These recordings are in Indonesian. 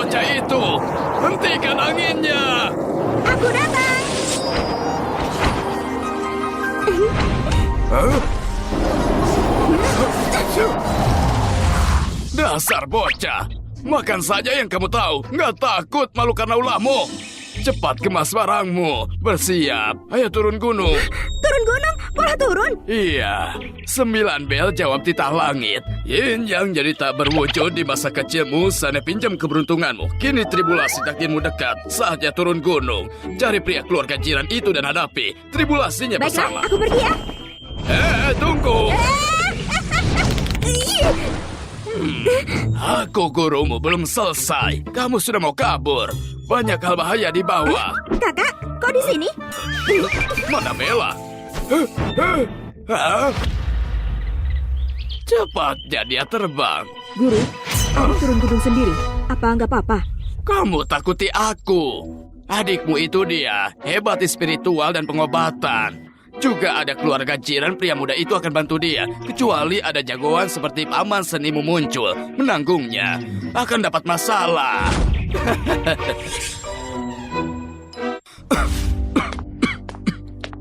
bocah itu. Hentikan anginnya. Aku datang. Dasar bocah. Makan saja yang kamu tahu. Nggak takut malu karena ulahmu. Cepat kemas barangmu. Bersiap. Ayo turun gunung. Turun gunung? Malah turun? Iya. 9 bel jawab titah langit. Yin yang jadi tak berwujud di masa kecilmu. Sana pinjam keberuntunganmu. Kini tribulasi takdirmu dekat. Saatnya turun gunung. Cari pria keluarga jiran itu dan hadapi tribulasinya bersama. Baiklah, aku pergi ya. Tunggu. Aku gurumu belum selesai. Kamu sudah mau kabur. Banyak hal bahaya di bawah. Kakak, kau di sini? Mana Bella? Hah? Cepatnya dia terbang. Guru, aku turun gunung sendiri. Apa nggak apa-apa? Kamu takuti aku. Adikmu itu dia, hebat di spiritual dan pengobatan. Juga ada keluarga jiran pria muda itu akan bantu dia. Kecuali ada jagoan seperti paman senimu muncul. Menanggungnya akan dapat masalah.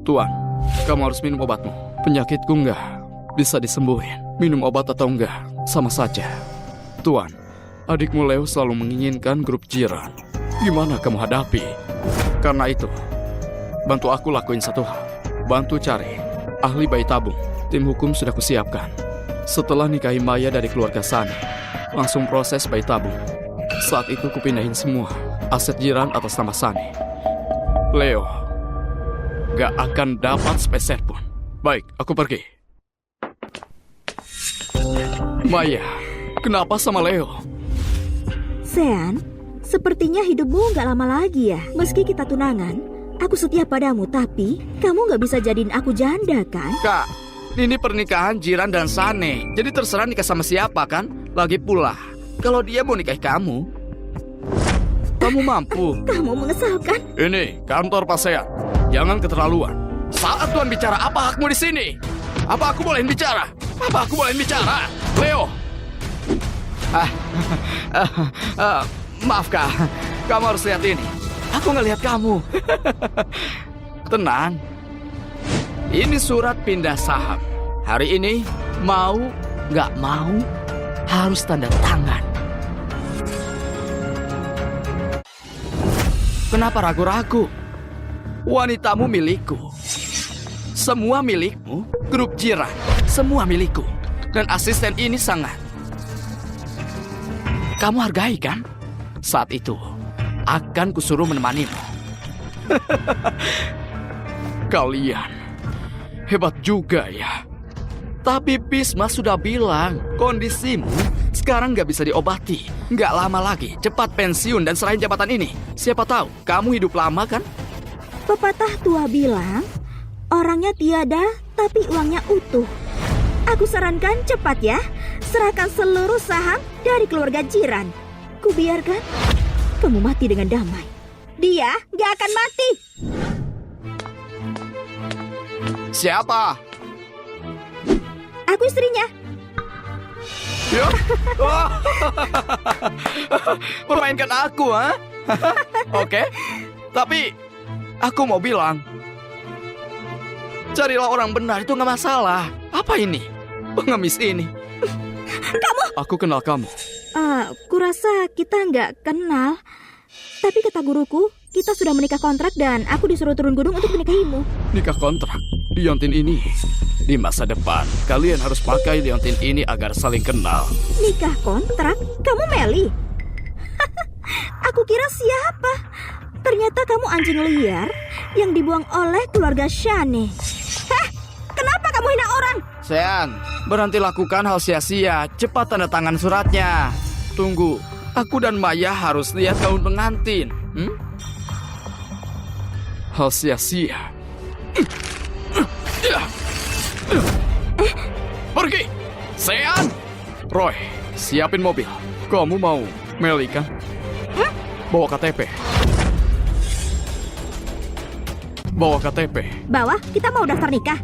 Tuan, kamu harus minum obatmu. Penyakitku enggak bisa disembuhin. Minum obat atau enggak, sama saja. Tuan, adikmu Leo selalu menginginkan grup jiran. Gimana kamu hadapi? Karena itu, bantu aku lakuin satu hal. Bantu cari ahli bayi tabung. Tim hukum sudah kusiapkan. Setelah nikahi Maya dari keluarga Sani, langsung proses bayi tabung. Saat itu kupindahin semua aset jiran atas nama Sani. Leo gak akan dapat spesial pun. Baik, aku pergi. Maya, kenapa sama Leo? Sean, sepertinya hidupmu nggak lama lagi ya. Meski kita tunangan, aku setia padamu, tapi kamu nggak bisa jadiin aku janda, kan? Kak, ini pernikahan jiran dan Sane. Jadi terserah nikah sama siapa kan? Lagi pula, kalau dia mau nikahi kamu mampu. Kamu mengesalkan. Ini kantor pasean. Jangan keterlaluan. Saat Tuan bicara, apa hakmu di sini? Apa aku bolehin bicara? Apa aku bolehin bicara? Leo. Maaf Kak, kamu harus lihat ini. Aku ngelihat kamu. Tenang. Ini surat pindah saham. Hari ini mau nggak mau harus tanda tangan. Kenapa ragu-ragu? Wanitamu milikku. Semua milikmu, grup jiran, semua milikku. Dan asisten ini sangat. Kamu hargai kan? Saat itu, akan kusuruh menemanimu. Kalian hebat juga ya. Tapi Bisma sudah bilang, kondisimu sekarang nggak bisa diobati. Nggak lama lagi, cepat pensiun dan serahin jabatan ini. Siapa tahu, kamu hidup lama kan? Pepatah tua bilang, orangnya tiada, tapi uangnya utuh. Aku sarankan cepat ya, serahkan seluruh saham dari keluarga jiran. Kubiarkan kamu mati dengan damai. Dia nggak akan mati. Siapa? Aku istrinya. Ya? Wah. Permainkan aku, ha? Oke. Tapi aku mau bilang, carilah orang benar, itu nggak masalah. Apa ini? Pengemis ini. Kamu. Aku kenal kamu. Kurasa kita nggak kenal. Tapi kata guruku, kita sudah menikah kontrak dan aku disuruh turun gunung untuk menikahimu. Nikah kontrak? Liontin ini. Di masa depan, kalian harus pakai liontin ini agar saling kenal. Nikah kontrak? Kamu Meli? Aku kira siapa? Ternyata kamu anjing liar yang dibuang oleh keluarga Shane. Heh, kenapa kamu hina orang? Sean, berhenti lakukan hal sia-sia. Cepat tanda tangan suratnya. Tunggu, aku dan Maya harus lihat gaun pengantin. Hal sia-sia. Pergi! Sean! Roy, siapin mobil. Kamu mau Meli kan? Bawa KTP. Bawa KTP. Bawa, kita mau daftar nikah.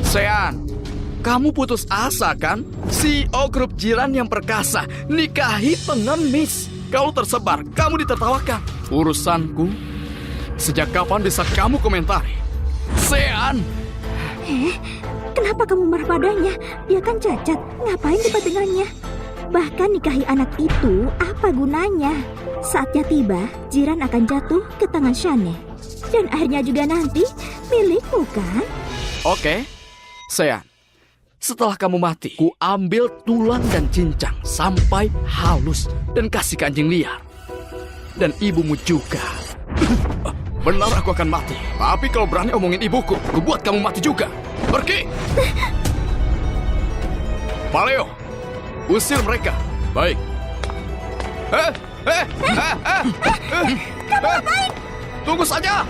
Sean, Kamu putus asa kan? CEO grup jiran yang perkasa nikahi pengemis. Kalau tersebar, kamu ditertawakan. Urusanku, sejak kapan bisa kamu komentari? Sean! Kenapa kamu marah padanya? Dia kan cacat, ngapain debat dengannya? Bahkan nikahi anak itu, apa gunanya? Saatnya tiba, jiran akan jatuh ke tangan Shane. Dan akhirnya juga nanti milikmu kan? Oke, Sean. Setelah kamu mati, ku ambil tulang dan cincang sampai halus dan kasih ke anjing liar. Dan ibumu juga. Benar aku akan mati. Tapi kalau berani omongin ibuku, ku buat kamu mati juga. Pergi! Paleo, usir mereka. Baik. Kamu ngapain? Tunggu saja.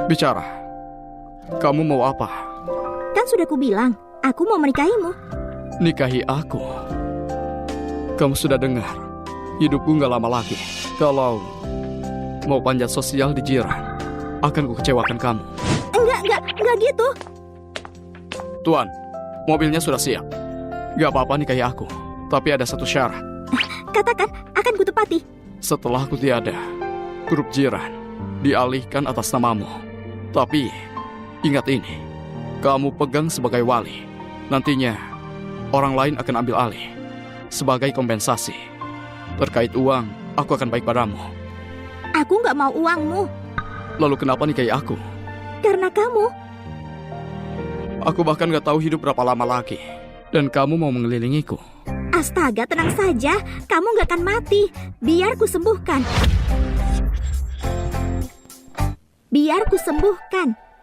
Bicara. Kamu mau apa? Kan sudah kubilang, aku mau menikahimu. Nikahi aku? Kamu sudah dengar? Hidupku nggak lama lagi. Kalau mau panjat sosial di jiran, akan kukecewakan kamu. Enggak gitu. Tuan, mobilnya sudah siap. Gak apa-apa nikahi aku. Tapi ada satu syarat. Katakan, akan kutepati. Setelah aku tiada, grup jiran dialihkan atas namamu. Tapi, ingat ini. Kamu pegang sebagai wali. Nantinya, orang lain akan ambil alih. Sebagai kompensasi. Terkait uang, aku akan baik padamu. Aku nggak mau uangmu. Lalu kenapa nikahi aku? Karena kamu. Aku bahkan gak tahu hidup berapa lama lagi. Dan kamu mau mengelilingiku. Astaga, tenang saja. Kamu nggak akan mati. Biar kusembuhkan.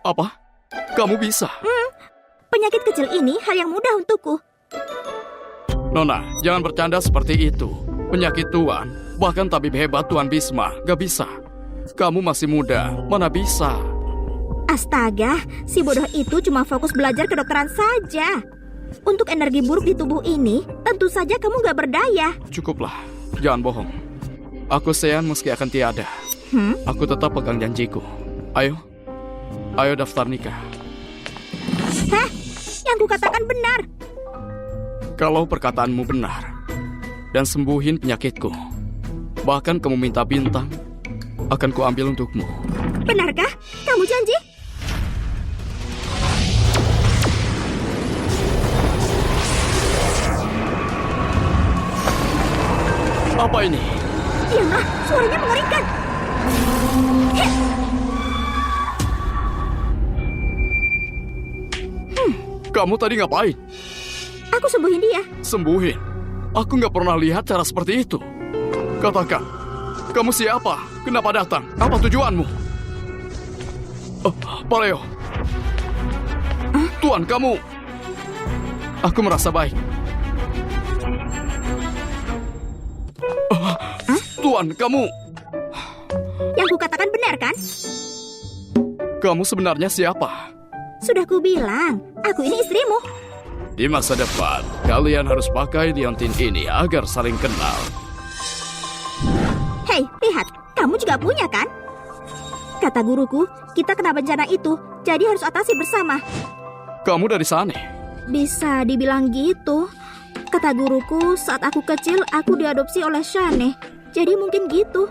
Apa? Kamu bisa? Penyakit kecil ini hal yang mudah untukku. Nona, jangan bercanda seperti itu. Penyakit Tuan, bahkan tabib hebat Tuan Bisma, gak bisa. Kamu masih muda, mana bisa? Astaga, si bodoh itu cuma fokus belajar kedokteran saja. Untuk energi buruk di tubuh ini, tentu saja kamu gak berdaya. Cukuplah, jangan bohong. Aku Sean meski akan tiada. Aku tetap pegang janjiku. Ayo daftar nikah. Heh, yang kukatakan benar. Kalau perkataanmu benar, dan sembuhin penyakitku, bahkan kamu minta bintang, akan kuambil untukmu. Benarkah? Kamu janji? Apa ini? Diamlah, suaranya mengerikan. Kamu tadi ngapain? Aku sembuhin dia. Sembuhin? Aku nggak pernah lihat cara seperti itu. Katakan, kamu siapa? Kenapa datang? Apa tujuanmu? Paleo. Tuan, kamu... Aku merasa baik. Tuan, kamu... Yang kukatakan benar kan? Kamu sebenarnya siapa? Sudah kubilang, aku ini istrimu. Di masa depan, kalian harus pakai liontin ini agar saling kenal. Hei, lihat, kamu juga punya kan? Kata guruku, kita kena bencana itu, jadi harus atasi bersama. Kamu dari sana? Bisa dibilang gitu. Kata guruku, saat aku kecil, aku diadopsi oleh Shane. Jadi mungkin gitu.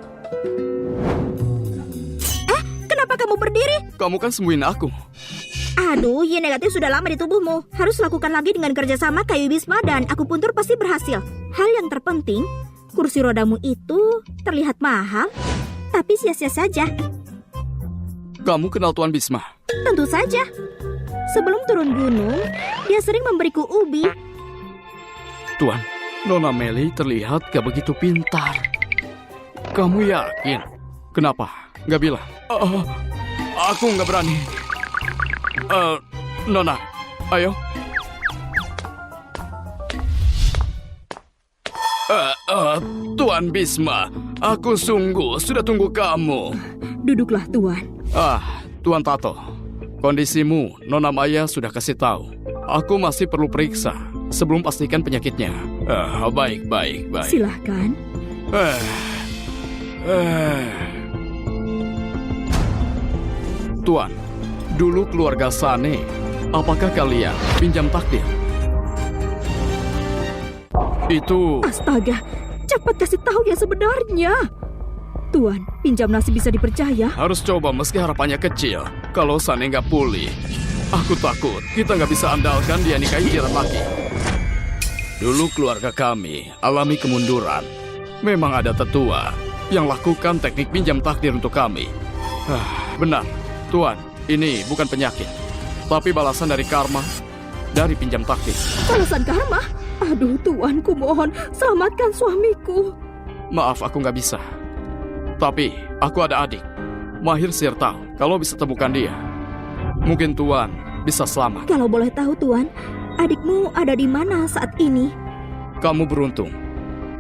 Kenapa kamu berdiri? Kamu kan sembuhin aku. Aduh, Y negatif sudah lama di tubuhmu. Harus lakukan lagi dengan kerjasama kayu Bisma dan akupuntur pasti berhasil. Hal yang terpenting, kursi rodamu itu terlihat mahal, tapi sia-sia saja. Kamu kenal Tuan Bisma? Tentu saja. Sebelum turun gunung, dia sering memberiku ubi. Tuan, Nona Meli terlihat gak begitu pintar. Kamu yakin? Kenapa? Gak bilang? Aku gak berani. Nona, ayo. Tuan Bisma, aku sungguh sudah tunggu kamu. Duduklah, Tuan. Tuan Tato, kondisimu Nona Maya sudah kasih tahu. Aku masih perlu periksa sebelum pastikan penyakitnya. Baik. Silahkan. Tuan, Dulu keluarga Sane, apakah kalian pinjam takdir? Itu... Astaga, cepat kasih tahu yang sebenarnya. Tuan, pinjam nasi bisa dipercaya? Harus coba meski harapannya kecil. Kalau Sane nggak pulih, aku takut kita nggak bisa andalkan dia nikahi Jiran lagi. Dulu keluarga kami alami kemunduran. Memang ada tetua yang lakukan teknik pinjam takdir untuk kami. Benar, Tuan, ini bukan penyakit, tapi balasan dari karma, dari pinjam takdir. Balasan karma? Aduh, Tuan, ku mohon, selamatkan suamiku. Maaf, aku nggak bisa. Tapi, aku ada adik. Mahir sihir tahu kalau bisa temukan dia. Mungkin Tuan bisa selamat. Kalau boleh tahu, Tuan, adikmu ada di mana saat ini? Kamu beruntung.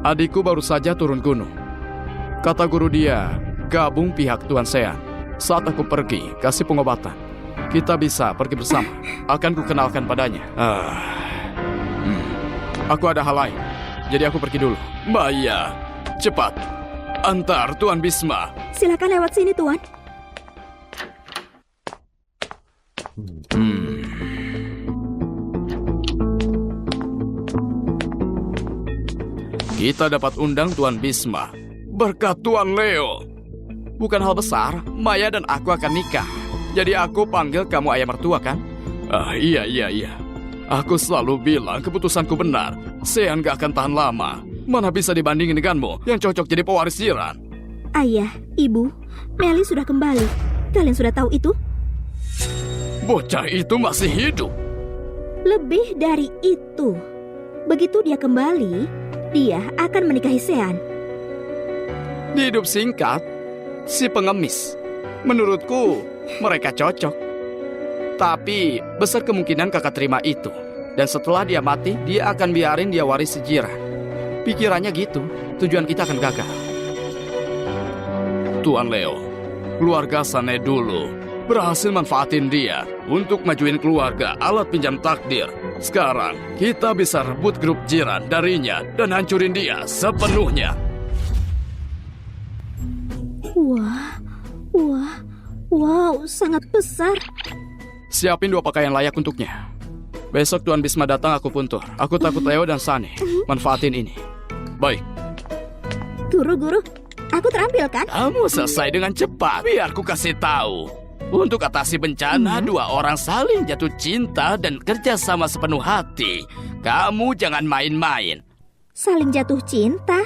Adikku baru saja turun gunung. Kata guru dia, gabung pihak Tuan Sean. Saat aku pergi, kasih pengobatan. Kita bisa pergi bersama. Akan kukenalkan padanya. Aku ada hal lain. Jadi aku pergi dulu. Maya, cepat. Antar Tuan Bisma. Silakan lewat sini, Tuan. Kita dapat undang Tuan Bisma. Berkat Tuan Leo. Bukan hal besar, Maya dan aku akan nikah. Jadi aku panggil kamu ayah mertua, kan? Iya. Aku selalu bilang keputusanku benar. Sean gak akan tahan lama. Mana bisa dibandingin denganmu yang cocok jadi pewaris Jiran. Ayah, Ibu, Meli sudah kembali. Kalian sudah tahu itu? Bocah itu masih hidup. Lebih dari itu. Begitu dia kembali, dia akan menikahi Sean. Di hidup singkat, si pengemis. Menurutku, mereka cocok. Tapi, besar kemungkinan kakak terima itu. Dan setelah dia mati, dia akan biarin dia waris Jiran. Pikirannya gitu, tujuan kita akan gagal. Tuan Leo, keluarga Sane dulu berhasil manfaatin dia untuk majuin keluarga alat pinjam takdir. Sekarang, kita bisa rebut grup Jiran darinya dan hancurin dia sepenuhnya. Wow, sangat besar. Siapin 2 pakaian layak untuknya. Besok Tuan Bisma datang, aku puntur. Aku takut Leo dan Sane manfaatin ini. Baik. Guru, aku terampil kan? Kamu selesai dengan cepat. Biar ku kasih tahu. Untuk atasi bencana, 2 orang saling jatuh cinta dan kerja sama sepenuh hati. Kamu jangan main-main. Saling jatuh cinta?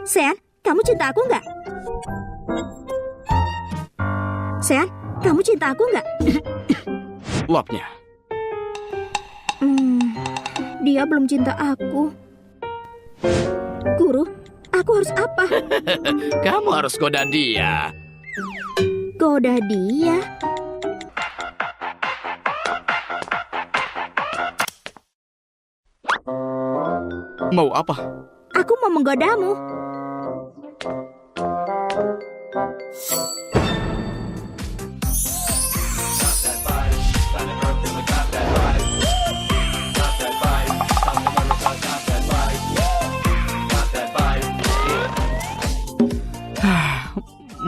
Sean, kamu cinta aku nggak? Sean, kamu cinta aku nggak? Lapnya. Dia belum cinta aku. Guru, aku harus apa? Kamu harus goda dia. Goda dia? Mau apa? Aku mau menggodamu.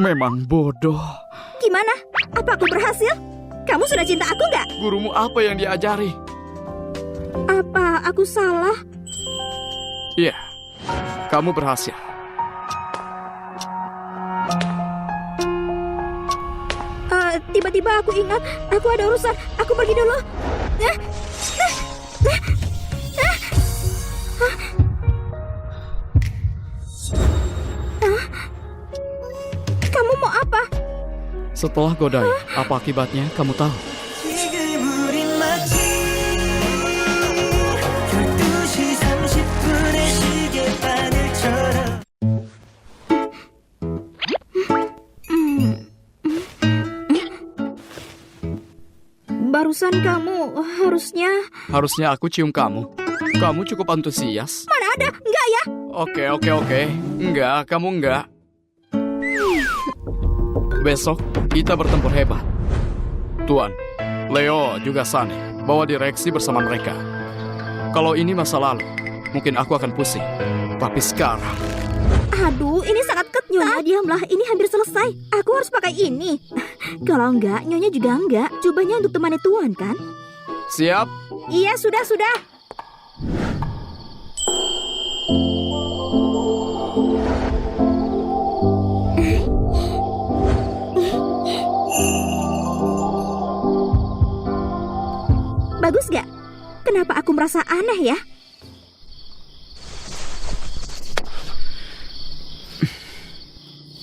Memang bodoh. Gimana? Apa aku berhasil? Kamu sudah cinta aku nggak? Gurumu apa yang diajari? Apa aku salah? Iya, kamu berhasil. Tiba-tiba aku ingat, aku ada urusan. Aku pergi dulu. Kamu mau apa? Setelah godai, apa akibatnya kamu tahu? Barusan kamu Harusnya aku cium kamu. Kamu cukup antusias. Mana ada? Enggak ya? Oke. Enggak, kamu enggak. Besok kita bertempur hebat. Tuan, Leo juga Sane bawa direksi bersama mereka. Kalau ini masa lalu, mungkin aku akan pusing. Tapi sekarang, Aduh, ini sangat ket, Nyonya. Diamlah, ini hampir selesai. Aku harus pakai ini. Kalau enggak, Nyonya juga enggak. Cobanya untuk temani Tuan, kan? Siap? Iya, sudah. Bagus gak? Kenapa aku merasa aneh ya?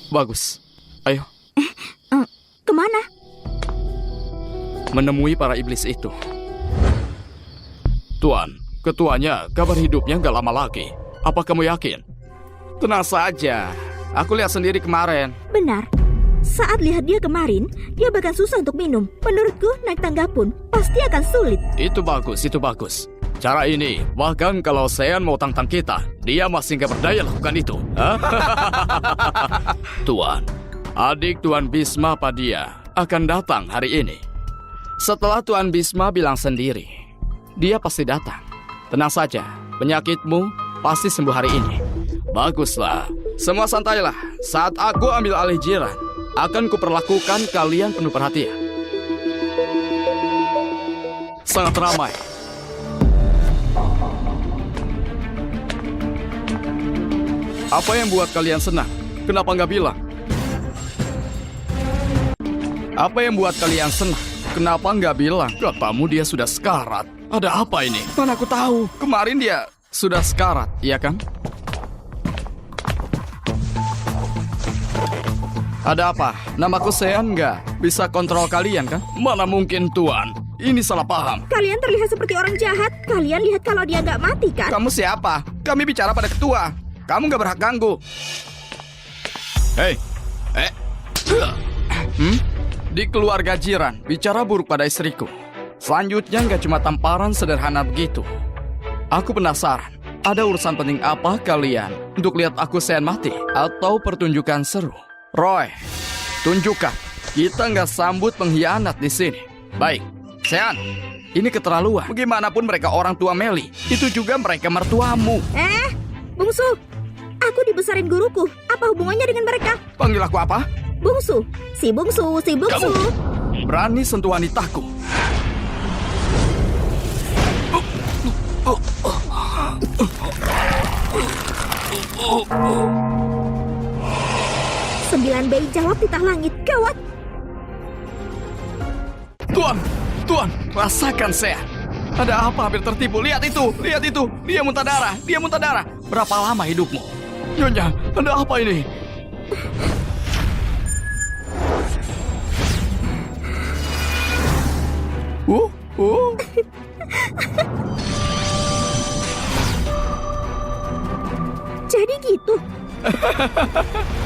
Bagus. Ayo, Kemana? menemui para iblis itu. Tuan, ketuanya kabar hidupnya nggak lama lagi. Apa kamu yakin? Tenang saja. Aku lihat sendiri kemarin. Benar. Saat lihat dia kemarin, dia bahkan susah untuk minum. Menurutku, naik tangga pun pasti akan sulit. Itu bagus. Cara ini, bahkan kalau Sean mau tantang kita, dia masih nggak berdaya lakukan itu. Tuan, adik Tuan Bisma Padia akan datang hari ini. Setelah Tuan Bisma bilang sendiri, dia pasti datang. Tenang saja, penyakitmu pasti sembuh hari ini. Baguslah, semua santailah. Saat aku ambil alih jiran, akan kuperlakukan kalian penuh perhatian. Sangat ramai. Apa yang buat kalian senang? Kenapa nggak bilang? Apa yang buat kalian senang? Kenapa nggak bilang? Katamu dia sudah sekarat. Ada apa ini? Mana aku tahu. Kemarin dia sudah sekarat, iya kan? Ada apa? Namaku Sean nggak bisa kontrol kalian kan? Mana mungkin Tuan? Ini salah paham. Kalian terlihat seperti orang jahat. Kalian lihat kalau dia nggak mati kan? Kamu siapa? Kami bicara pada ketua. Kamu nggak berhak ganggu. Hei, Di keluarga jiran, bicara buruk pada istriku. Selanjutnya nggak cuma tamparan sederhana begitu. Aku penasaran, ada urusan penting apa kalian untuk lihat aku Sean mati? Atau pertunjukan seru? Roy, tunjukkan. Kita nggak sambut pengkhianat di sini. Baik, Sean, ini keterlaluan. Bagaimanapun mereka orang tua Meli, itu juga mereka mertuamu. Bungsu, aku dibesarin guruku. Apa hubungannya dengan mereka? Panggil aku apa? Bungsu, si bungsu. Kamu berani sentuh wanitaku. Sembilan bayi jawab titah langit. Gawat. Tuan, rasakan saya. Ada apa hampir tertipu? Lihat itu. Dia muntah darah. Berapa lama hidupmu? Nyonya, ada apa ini? Jadi gitu.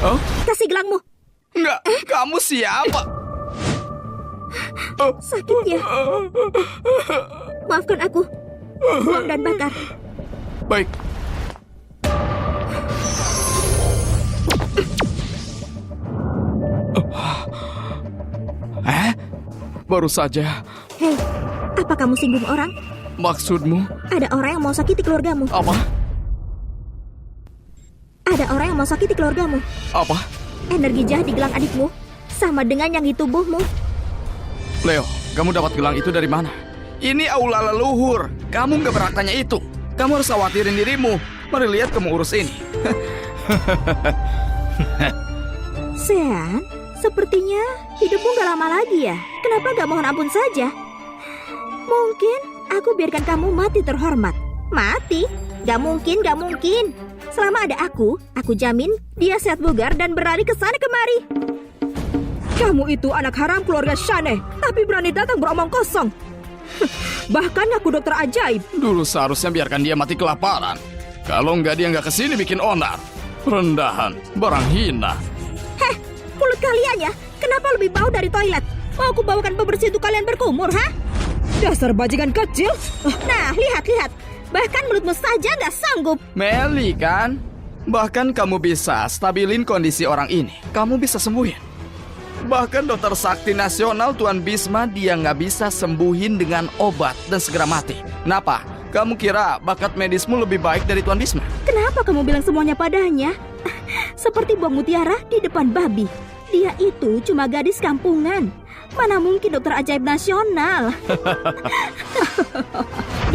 Oh? Kasih gelangmu. Enggak, kamu siapa? Sakit ya? Maafkan aku. Buang dan bakar. Baik. Baru saja. Hei, apa kamu singgung orang? Maksudmu? Ada orang yang mau sakiti keluargamu. Apa? Ada orang yang mau sakiti keluargamu. Apa? Energi jahat di gelang adikmu sama dengan yang di tubuhmu. Leo, kamu dapat gelang itu dari mana? Ini aula leluhur. Kamu nggak berhak tanya itu. Kamu harus khawatirin dirimu. Mari lihat kamu urus ini. Sean, sepertinya hidupmu gak lama lagi ya. Kenapa gak mohon ampun saja? Mungkin aku biarkan kamu mati terhormat. Mati? Gak mungkin. Selama ada aku jamin dia sehat bugar dan berlari ke sana kemari. Kamu itu anak haram keluarga Shane, tapi berani datang beromong kosong. Bahkan aku dokter ajaib. Dulu seharusnya biarkan dia mati kelaparan. Kalau nggak dia nggak kesini bikin onar. Rendahan, barang hina. Heh, mulut kalian ya. Kenapa lebih bau dari toilet? Mau aku bawakan pembersih untuk kalian berkumur, ha? Dasar bajingan kecil. Nah, lihat. Bahkan mulutmu saja nggak sanggup. Meli kan? Bahkan kamu bisa stabilin kondisi orang ini. Kamu bisa sembuhin. Bahkan dokter sakti nasional Tuan Bisma dia nggak bisa sembuhin dengan obat dan segera mati. Kenapa? Kamu kira bakat medismu lebih baik dari Tuan Bisma? Kenapa kamu bilang semuanya padanya? seperti buang mutiara di depan babi. Dia itu cuma gadis kampungan. Mana mungkin dokter ajaib nasional.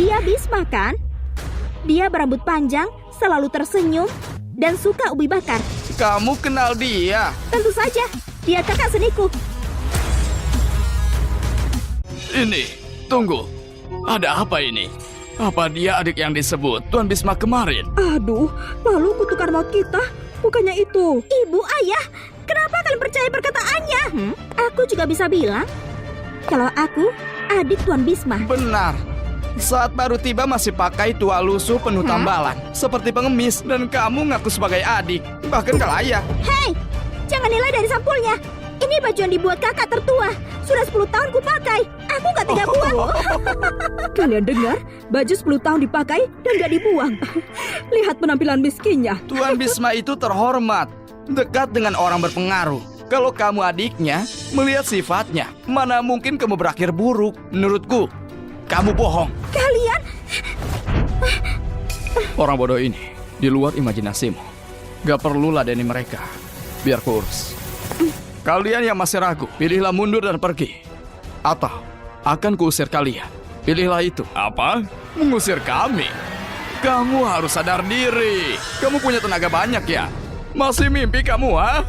Dia Bisma kan? Dia berambut panjang, selalu tersenyum, dan suka ubi bakar. Kamu kenal dia? Tentu saja, dia kakak seniku. Ini, tunggu. Ada apa ini? Apa dia adik yang disebut Tuan Bisma kemarin? Aduh, lalu kutukan maut kita. Bukannya itu. Ibu, ayah, kenapa kalian percaya perkataannya? Aku juga bisa bilang kalau aku adik Tuan Bisma. Benar. Saat baru tiba masih pakai tua lusuh penuh tambalan, seperti pengemis, dan kamu ngaku sebagai adik, bahkan kalau ayah. Hei, jangan nilai dari sampulnya. Ini baju yang dibuat kakak tertua. Sudah 10 tahun kupakai. Aku gak tega buang. Kalian dengar? Baju 10 tahun dipakai dan gak dibuang. Lihat penampilan miskinnya. Tuan Bisma itu terhormat, dekat dengan orang berpengaruh. Kalau kamu adiknya, melihat sifatnya, mana mungkin kamu berakhir buruk. Menurutku, kamu bohong. Kalian... Orang bodoh ini, di luar imajinasimu. Gak perlu ladeni mereka. Biar ku urus. Kalian yang masih ragu, pilihlah mundur dan pergi. Atau akan kuusir kalian. Pilihlah itu. Apa? Mengusir kami? Kamu harus sadar diri. Kamu punya tenaga banyak ya? Masih mimpi kamu, ha?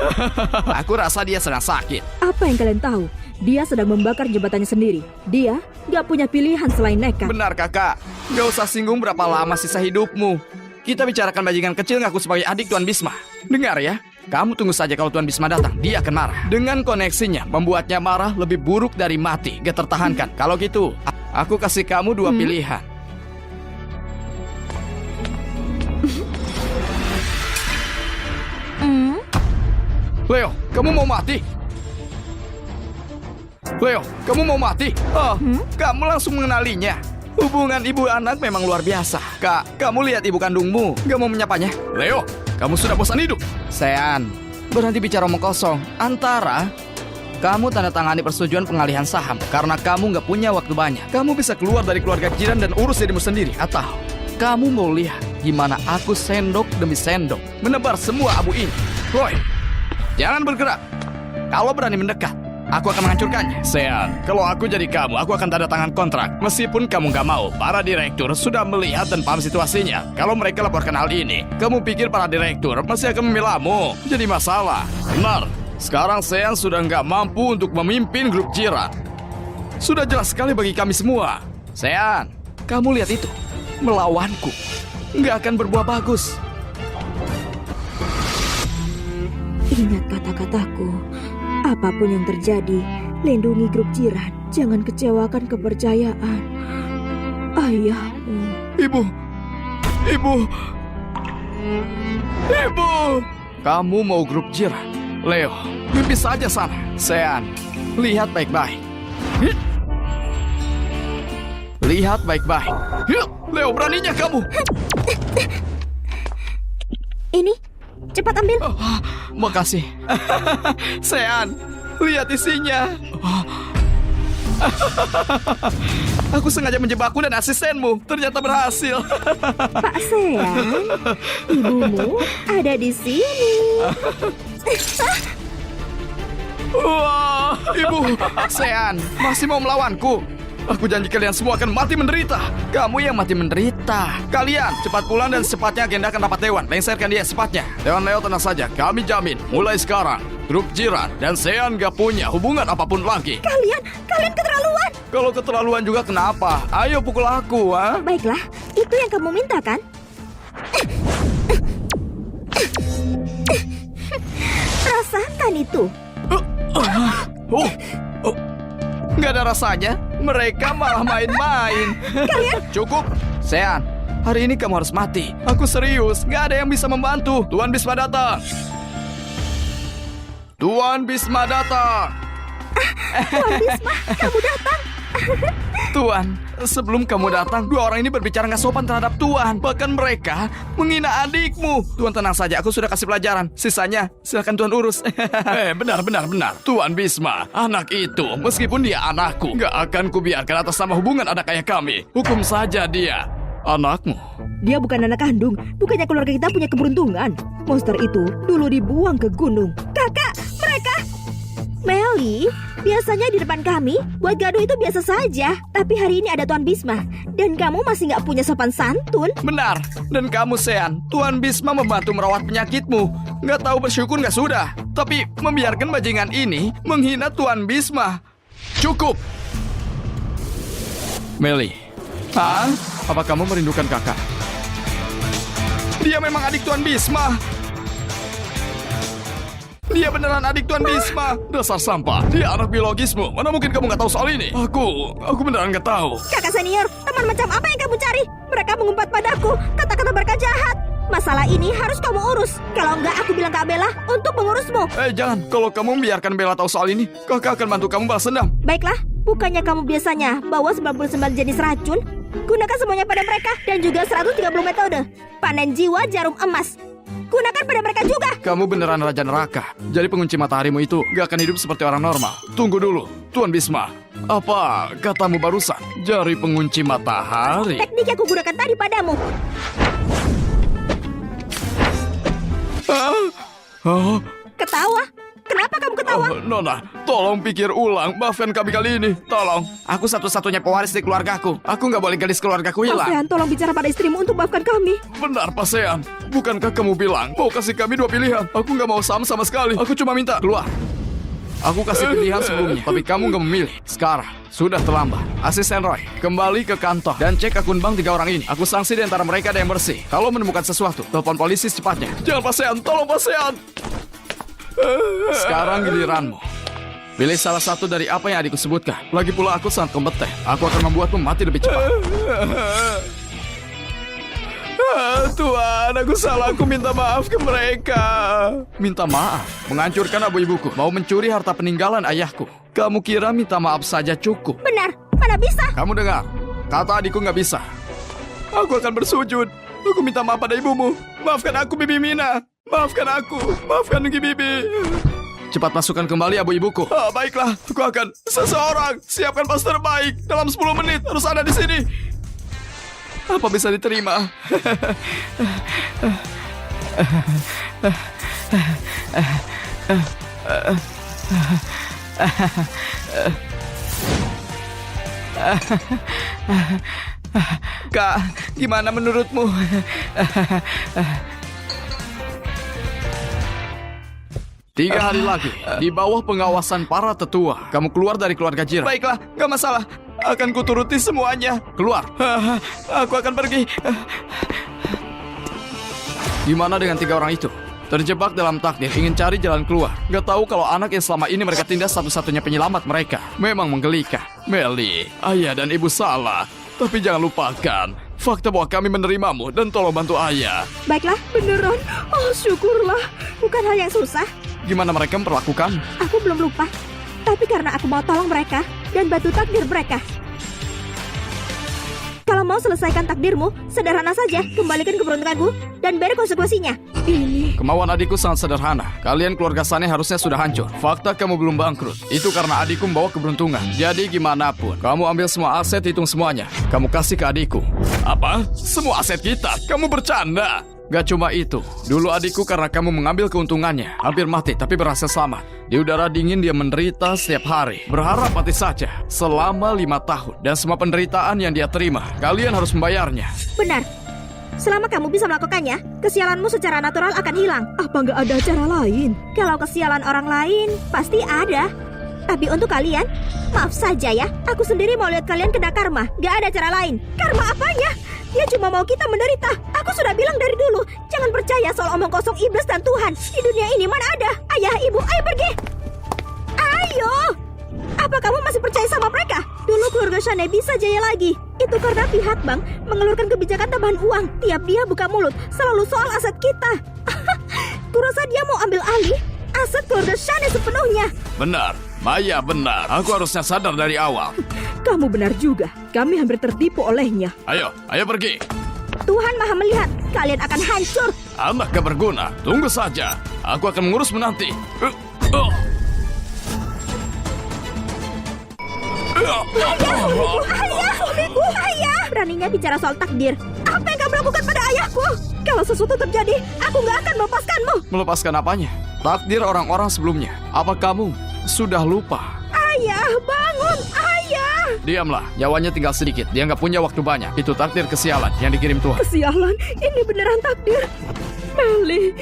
Aku rasa dia sedang sakit. Apa yang kalian tahu? Dia sedang membakar jabatannya sendiri. Dia gak punya pilihan selain nekat. Benar, kakak. Gak usah singgung berapa lama sisa hidupmu. Kita bicarakan bajingan kecil ngaku sebagai adik Tuan Bisma. Dengar ya. Kamu tunggu saja kalau Tuan Bisma datang, dia akan marah. Dengan koneksinya, membuatnya marah lebih buruk dari mati, gak tertahankan. Kalau gitu, aku kasih kamu 2 pilihan. Leo, kamu mau mati? Leo, kamu mau mati? Oh, kamu langsung mengenalinya. Hubungan ibu anak memang luar biasa. Kak, kamu lihat ibu kandungmu, gak mau menyapanya? Leo, kamu sudah bosan hidup? Sean, berhenti bicara omong kosong. Antara kamu tanda tangani persetujuan pengalihan saham karena kamu gak punya waktu banyak. Kamu bisa keluar dari keluarga jiran dan urus dirimu sendiri. Atau kamu mau lihat gimana aku sendok demi sendok menebar semua abu ini. Roy, jangan bergerak. Kalau berani mendekat, aku akan menghancurkannya. Sean, kalau aku jadi kamu, aku akan tanda tangan kontrak. Meskipun kamu gak mau, para direktur sudah melihat dan paham situasinya. Kalau mereka laporkan hal ini, kamu pikir para direktur masih akan membelamu? Jadi masalah. Benar, sekarang Sean sudah gak mampu untuk memimpin grup jiran. Sudah jelas sekali bagi kami semua. Sean, kamu lihat itu. Melawanku gak akan berbuah bagus. Ingat kata-kataku. Apapun yang terjadi, lindungi grup jiran. Jangan kecewakan kepercayaan ayahmu. Ibu! Ibu! Ibu! Kamu mau grup jiran? Leo, mimpi saja sana. Sean, lihat baik-baik. Lihat baik-baik. Leo, beraninya kamu. Ini, cepat ambil. Makasih. Sean, lihat isinya. Aku sengaja menjebakmu dan asistenmu. Ternyata berhasil. Pak Sean, ibumu ada di sini. Wah, Ibu, Sean masih mau melawanku. Aku janji kalian semua akan mati menderita. Kamu yang mati menderita. Kalian cepat pulang dan secepatnya agendakan rapat dewan. Lengserkan dia secepatnya. Dewan Leo, tenang saja. Kami jamin mulai sekarang grup jiran dan Sean gak punya hubungan apapun lagi. Kalian keterlaluan. Kalau keterlaluan juga kenapa? Ayo pukul aku, ha? Baiklah, itu yang kamu minta kan? Rasakan itu. Nggak ada rasanya. Mereka malah main-main. Kalian cukup, Sean. Hari ini kamu harus mati. Aku serius. Nggak ada yang bisa membantu. Tuan Bisma datang. Tuan Bisma datang. Tuan Bisma, kamu datang. Tuan, sebelum kamu datang, 2 orang ini berbicara nggak sopan terhadap Tuan. Bahkan mereka menghina adikmu. Tuan tenang saja, aku sudah kasih pelajaran. Sisanya, silakan Tuan urus. Benar. Tuan Bisma, anak itu, meskipun dia anakku, nggak akan kubiarkan atas nama hubungan anak ayah kami. Hukum saja dia. Anakmu? Dia bukan anak kandung. Bukannya keluarga kita punya keberuntungan. Monster itu dulu dibuang ke gunung. Kakak, mereka... Meli, biasanya di depan kami, buat gaduh itu biasa saja. Tapi hari ini ada Tuan Bisma. Dan kamu masih nggak punya sopan santun. Benar. Dan kamu, Sean, Tuan Bisma membantu merawat penyakitmu. Nggak tahu bersyukur nggak sudah. Tapi membiarkan bajingan ini menghina Tuan Bisma. Cukup. Meli. Hah? Apa kamu merindukan kakak? Dia memang adik Tuan Bisma. Dia beneran adik Tuan Bisma. Dasar sampah. Dia anak biologismu. Mana mungkin kamu nggak tahu soal ini? Aku beneran nggak tahu. Kakak senior, teman macam apa yang kamu cari? Mereka mengumpat padaku kata-kata mereka jahat. Masalah ini harus kamu urus. Kalau enggak, aku bilang ke Bella untuk mengurusmu. Jangan. Kalau kamu membiarkan Bella tahu soal ini, kakak akan bantu kamu balas dendam. Baiklah, bukannya kamu biasanya bawa 99 jenis racun? Gunakan semuanya pada mereka dan juga 130 metode. Panen jiwa jarum emas. Gunakan pada mereka juga. Kamu beneran Raja Neraka. Jadi pengunci mataharimu itu gak akan hidup seperti orang normal. Tunggu dulu, Tuan Bisma. Apa katamu barusan? Jari pengunci matahari. Teknik yang kugunakan tadi padamu. Ketawa? Kenapa kamu ketawa? Nona, tolong pikir ulang. Maafkan kami kali ini. Tolong. Aku satu-satunya pewaris di keluargaku. Aku nggak boleh gadis keluargaku hilang. Pasean, tolong bicara pada istrimu untuk maafkan kami. Benar, Pasean. Bukankah kamu bilang mau kasih kami 2 pilihan? Aku nggak mau sama sekali. Aku cuma minta keluar. Aku kasih pilihan sebelumnya, tapi kamu nggak memilih. Sekarang, sudah terlambat. Asisten Roy, kembali ke kantor dan cek akun bank 3 orang ini. Aku sanksi di antara mereka ada yang bersih. Kalau menemukan sesuatu, telepon polisi secepatnya. Jangan, Pasean. Tolong, Pasean. Sekarang giliranmu. Pilih salah satu dari apa yang adikku sebutkan. Lagi pula aku sangat kompeten. Aku akan membuatmu mati lebih cepat. Tuan, aku salah. Aku minta maaf ke mereka. Minta maaf? Menghancurkan abu ibuku. Mau mencuri harta peninggalan ayahku. Kamu kira minta maaf saja cukup? Benar, mana bisa? Kamu dengar? Kata adikku nggak bisa. Aku akan bersujud. Aku minta maaf pada ibumu. Maafkan aku, Bibi Mina. Maafkan aku. Maafkan Bibi. Cepat masukkan kembali abu ibuku. Baiklah, aku akan. Seseorang, siapkan pas terbaik. Dalam 10 menit harus ada di sini. Apa bisa diterima? Kak, gimana menurutmu? 3 hari lagi, di bawah pengawasan para tetua, kamu keluar dari keluarga Jiran. Baiklah, gak masalah. Akan kuturuti semuanya. Keluar. Aku akan pergi. Gimana dengan 3 orang itu? Terjebak dalam takdir, ingin cari jalan keluar. Gak tahu kalau anak yang selama ini mereka tindas satu-satunya penyelamat mereka. Memang menggelikan. Meli, ayah dan ibu salah. Tapi jangan lupakan fakta bahwa kami menerimamu dan tolong bantu ayah. Baiklah, beneran. Oh, syukurlah. Bukan hal yang susah. Gimana mereka memperlakukan? Aku belum lupa. Tapi karena aku mau tolong mereka dan bantu takdir mereka. Kalau mau selesaikan takdirmu, sederhana saja. Kembalikan keberuntunganku dan beri konsekuensinya. Ini. Kemauan adikku sangat sederhana. Kalian keluarga Sane harusnya sudah hancur. Fakta kamu belum bangkrut. Itu karena adikku membawa keberuntungan. Jadi gimana pun, kamu ambil semua aset, hitung semuanya. Kamu kasih ke adikku. Apa? Semua aset kita? Kamu bercanda? Gak cuma itu. Dulu adikku karena kamu mengambil keuntungannya. Hampir mati tapi berhasil selamat. Di udara dingin dia menderita setiap hari. Berharap mati saja. Selama 5 tahun. Dan semua penderitaan yang dia terima, kalian harus membayarnya. Benar. Selama kamu bisa melakukannya, kesialanmu secara natural akan hilang. Apa nggak ada cara lain? Kalau kesialan orang lain, pasti ada. Tapi untuk kalian, maaf saja ya. Aku sendiri mau lihat kalian kena karma. Gak ada cara lain. Karma apanya? Dia cuma mau kita menderita. Aku sudah bilang dari dulu, jangan percaya soal omong kosong iblis dan Tuhan. Di dunia ini mana ada? Ayah, ibu, ayo pergi. Ayo. Apa kamu masih percaya sama mereka? Dulu keluarga Shane bisa jaya lagi. Itu karena pihak bank mengeluarkan kebijakan tambahan uang. Tiap dia buka mulut, selalu soal aset kita. Kurasa dia mau ambil alih aset keluarga Shane sepenuhnya. Benar, Maya benar. Aku harusnya sadar dari awal. Kamu benar juga. Kami hampir tertipu olehnya. Ayo pergi. Tuhan Maha melihat. Kalian akan hancur. Anak gak berguna. Tunggu saja. Aku akan mengurusmu nanti. Ayah, ayah. Beraninya bicara soal takdir. lakukan pada ayahku. Kalau sesuatu terjadi, aku nggak akan melepaskanmu. Melepaskan apanya? Takdir orang-orang sebelumnya. Apa kamu sudah lupa? Ayah, bangun, ayah. Diamlah, nyawanya tinggal sedikit. Dia nggak punya waktu banyak. Itu takdir kesialan yang dikirim Tuhan. Kesialan, ini beneran takdir. Meli,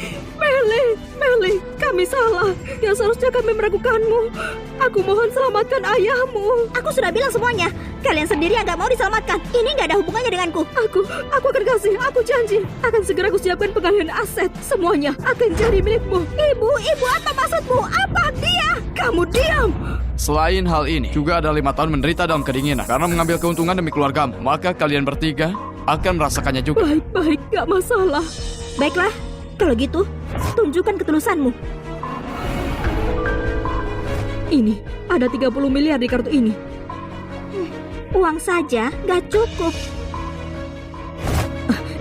kami salah. Yang seharusnya kami meragukanmu. Aku mohon selamatkan ayahmu. Aku sudah bilang semuanya. Kalian sendiri yang gak mau diselamatkan. Ini gak ada hubungannya denganku. Aku akan kasih, aku janji. Akan segera aku siapkan pengalihan aset. Semuanya akan jadi milikmu. Ibu, apa maksudmu? Apa dia? Kamu diam. Selain hal ini, juga ada 5 tahun menderita dalam kedinginan karena mengambil keuntungan demi keluargamu. Maka kalian bertiga akan merasakannya juga. Baik, gak masalah. Baiklah, kalau gitu, tunjukkan ketulusanmu. Ini, ada 30 miliar di kartu ini. Uang saja gak cukup.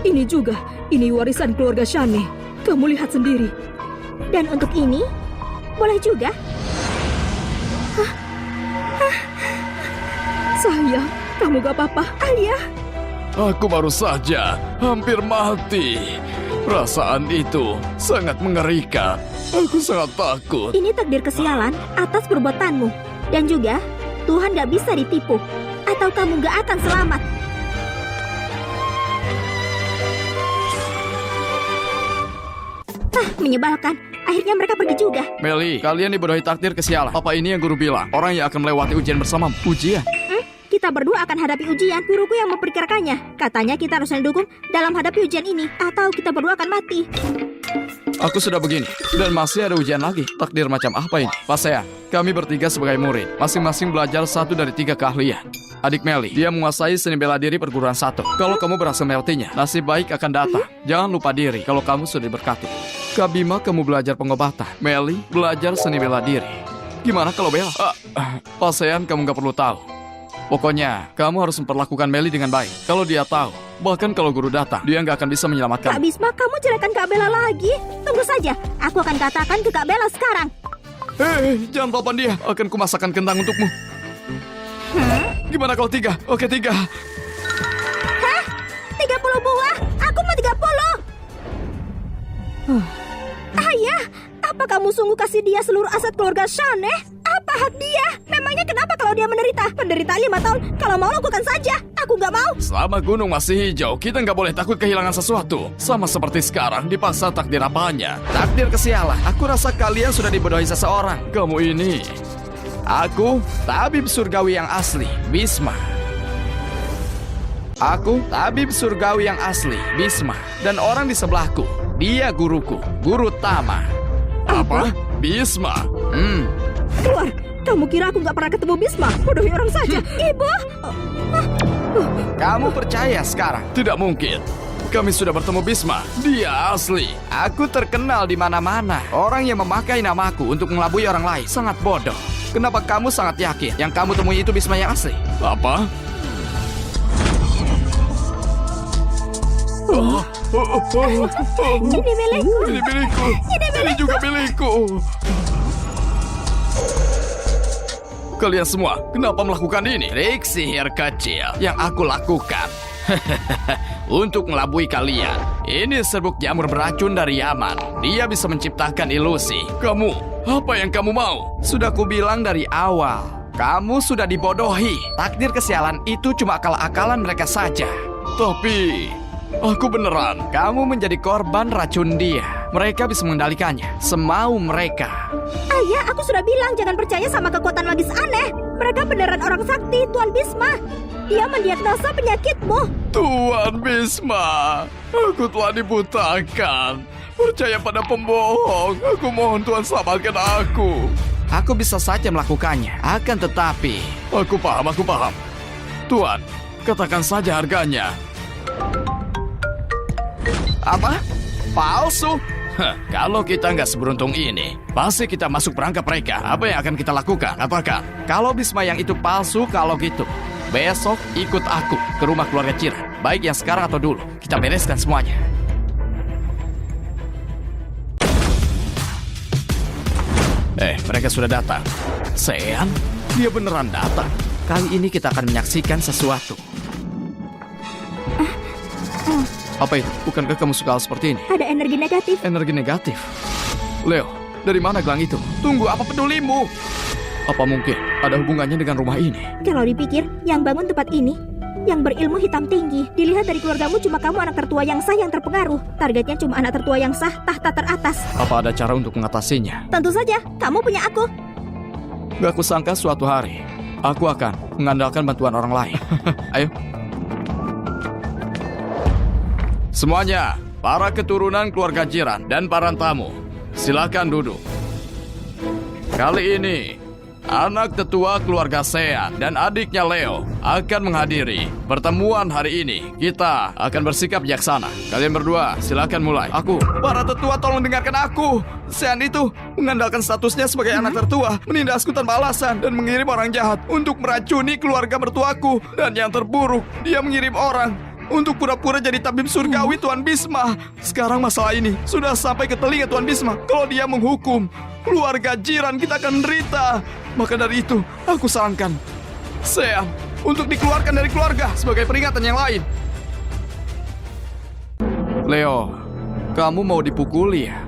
Ini juga, ini warisan keluarga Shane. Kamu lihat sendiri. Dan untuk ini, boleh juga. Sayang, kamu gak apa-apa, Ayah. Aku baru saja hampir mati. Perasaan itu sangat mengerikan. Aku sangat takut. Ini takdir kesialan atas perbuatanmu. Dan juga, Tuhan gak bisa ditipu. Atau kamu gak akan selamat. Menyebalkan. Akhirnya mereka pergi juga. Meli, kalian dibodohi takdir kesialan. Apa ini yang guru bilang? Orang yang akan melewati ujian bersama. Ujian? Kita berdua akan hadapi ujian. Guruku yang memperkirakannya. Katanya kita harus saling dukung dalam hadapi ujian ini. Atau kita berdua akan mati. Aku sudah begini. Dan masih ada ujian lagi. Takdir macam apa ini? Pak Sean, kami bertiga sebagai murid. Masing-masing belajar 1 dari 3 keahlian. Adik Meli, dia menguasai seni bela diri perguruan 1. Kalau kamu berhasil melewatinya, nasib baik akan datang. Jangan lupa diri kalau kamu sudah diberkati. Kak Bima, kamu belajar pengobatan. Meli, belajar seni bela diri. Gimana kalau Bella? Pak Sean, kamu gak perlu tahu. Pokoknya, kamu harus memperlakukan Meli dengan baik. Kalau dia tahu, bahkan kalau guru datang, dia nggak akan bisa menyelamatkan. Kak Bisma, kamu jelekan Kak Bella lagi? Tunggu saja, aku akan katakan ke Kak Bella sekarang. Hei, jangan papan dia. Akan kumasakkan kentang untukmu. Gimana kalau 3? Oke, 3. Hah? 30 buah? Aku mau 30. Ayah, apa kamu sungguh kasih dia seluruh aset keluarga Shane? Apa hak dia? Memangnya kenapa kalau dia menderita? Menderita 5 tahun, kalau mau lakukan saja. Aku nggak mau. Selama gunung masih hijau, kita nggak boleh takut kehilangan sesuatu. Sama seperti sekarang, dipaksa takdir apanya. Takdir kesialan. Aku rasa kalian sudah dibodohi seseorang. Kamu ini. Aku, tabib surgawi yang asli, Bisma. Aku, tabib surgawi yang asli, Bisma. Dan orang di sebelahku, dia guruku, Guru Tama. Apa? Bisma? Keluar. Kamu kira aku nggak pernah ketemu Bisma? Bodohi orang saja. Ibu! Kamu percaya sekarang? Tidak mungkin. Kami sudah bertemu Bisma. Dia asli. Aku terkenal di mana-mana. Orang yang memakai namaku untuk mengelabui orang lain sangat bodoh. Kenapa kamu sangat yakin yang kamu temui itu Bisma yang asli? Apa? Ini milikku. Ini milikku. Ini juga milikku. Kalian semua, kenapa melakukan ini? Trik sihir kecil yang aku lakukan. Untuk mengelabui kalian. Ini serbuk jamur beracun dari Yaman. Dia bisa menciptakan ilusi. Kamu, apa yang kamu mau? Sudah kubilang dari awal. Kamu sudah dibodohi. Takdir kesialan itu cuma akal-akalan mereka saja. Tapi aku beneran. Kamu menjadi korban racun dia. Mereka bisa mengendalikannya semau mereka. Ayah, aku sudah bilang jangan percaya sama kekuatan magis aneh. Mereka beneran orang sakti, Tuan Bisma. Dia mendiagnosa penyakitmu. Tuan Bisma, aku telah dibutakan. Percaya pada pembohong. Aku mohon Tuhan selamatkan aku. Aku bisa saja melakukannya. Akan tetapi, Aku paham. Tuan, katakan saja harganya. Apa? Palsu? Kalau kita nggak seberuntung ini, pasti kita masuk perangkap mereka. Apa yang akan kita lakukan? Katakan. Kalau Bisma yang itu palsu, kalau gitu, besok ikut aku ke rumah keluarga Ciran. Baik yang sekarang atau dulu. Kita bereskan semuanya. Mereka sudah datang. Sean, dia beneran datang. Kali ini kita akan menyaksikan sesuatu. Apa itu? Bukankah kamu suka hal seperti ini? Ada energi negatif. Energi negatif? Leo, dari mana gelang itu? Tunggu, apa pedulimu? Apa mungkin ada hubungannya dengan rumah ini? Kalau dipikir, yang bangun tempat ini, yang berilmu hitam tinggi. Dilihat dari keluargamu cuma kamu anak tertua yang sah yang terpengaruh. Targetnya cuma anak tertua yang sah, tahta teratas. Apa ada cara untuk mengatasinya? Tentu saja, kamu punya aku. Gak kusangka suatu hari aku akan mengandalkan bantuan orang lain. Ayo. Semuanya, para keturunan keluarga Jiran dan para tamu, silakan duduk. Kali ini, anak tetua keluarga Sean dan adiknya Leo akan menghadiri pertemuan hari ini. Kita akan bersikap bijaksana. Kalian berdua, silakan mulai. Para tetua tolong dengarkan aku. Sean itu mengandalkan statusnya sebagai anak tertua, menindasku tanpa alasan dan mengirim orang jahat untuk meracuni keluarga mertuaku. Dan yang terburuk, dia mengirim orang untuk pura-pura jadi tabib surgawi Tuan Bisma. Sekarang masalah ini sudah sampai ke telinga Tuan Bisma. Kalau dia menghukum keluarga Jiran, kita akan menderita. Maka dari itu, aku sarankan Sean untuk dikeluarkan dari keluarga sebagai peringatan yang lain. Leo, kamu mau dipukuli ya?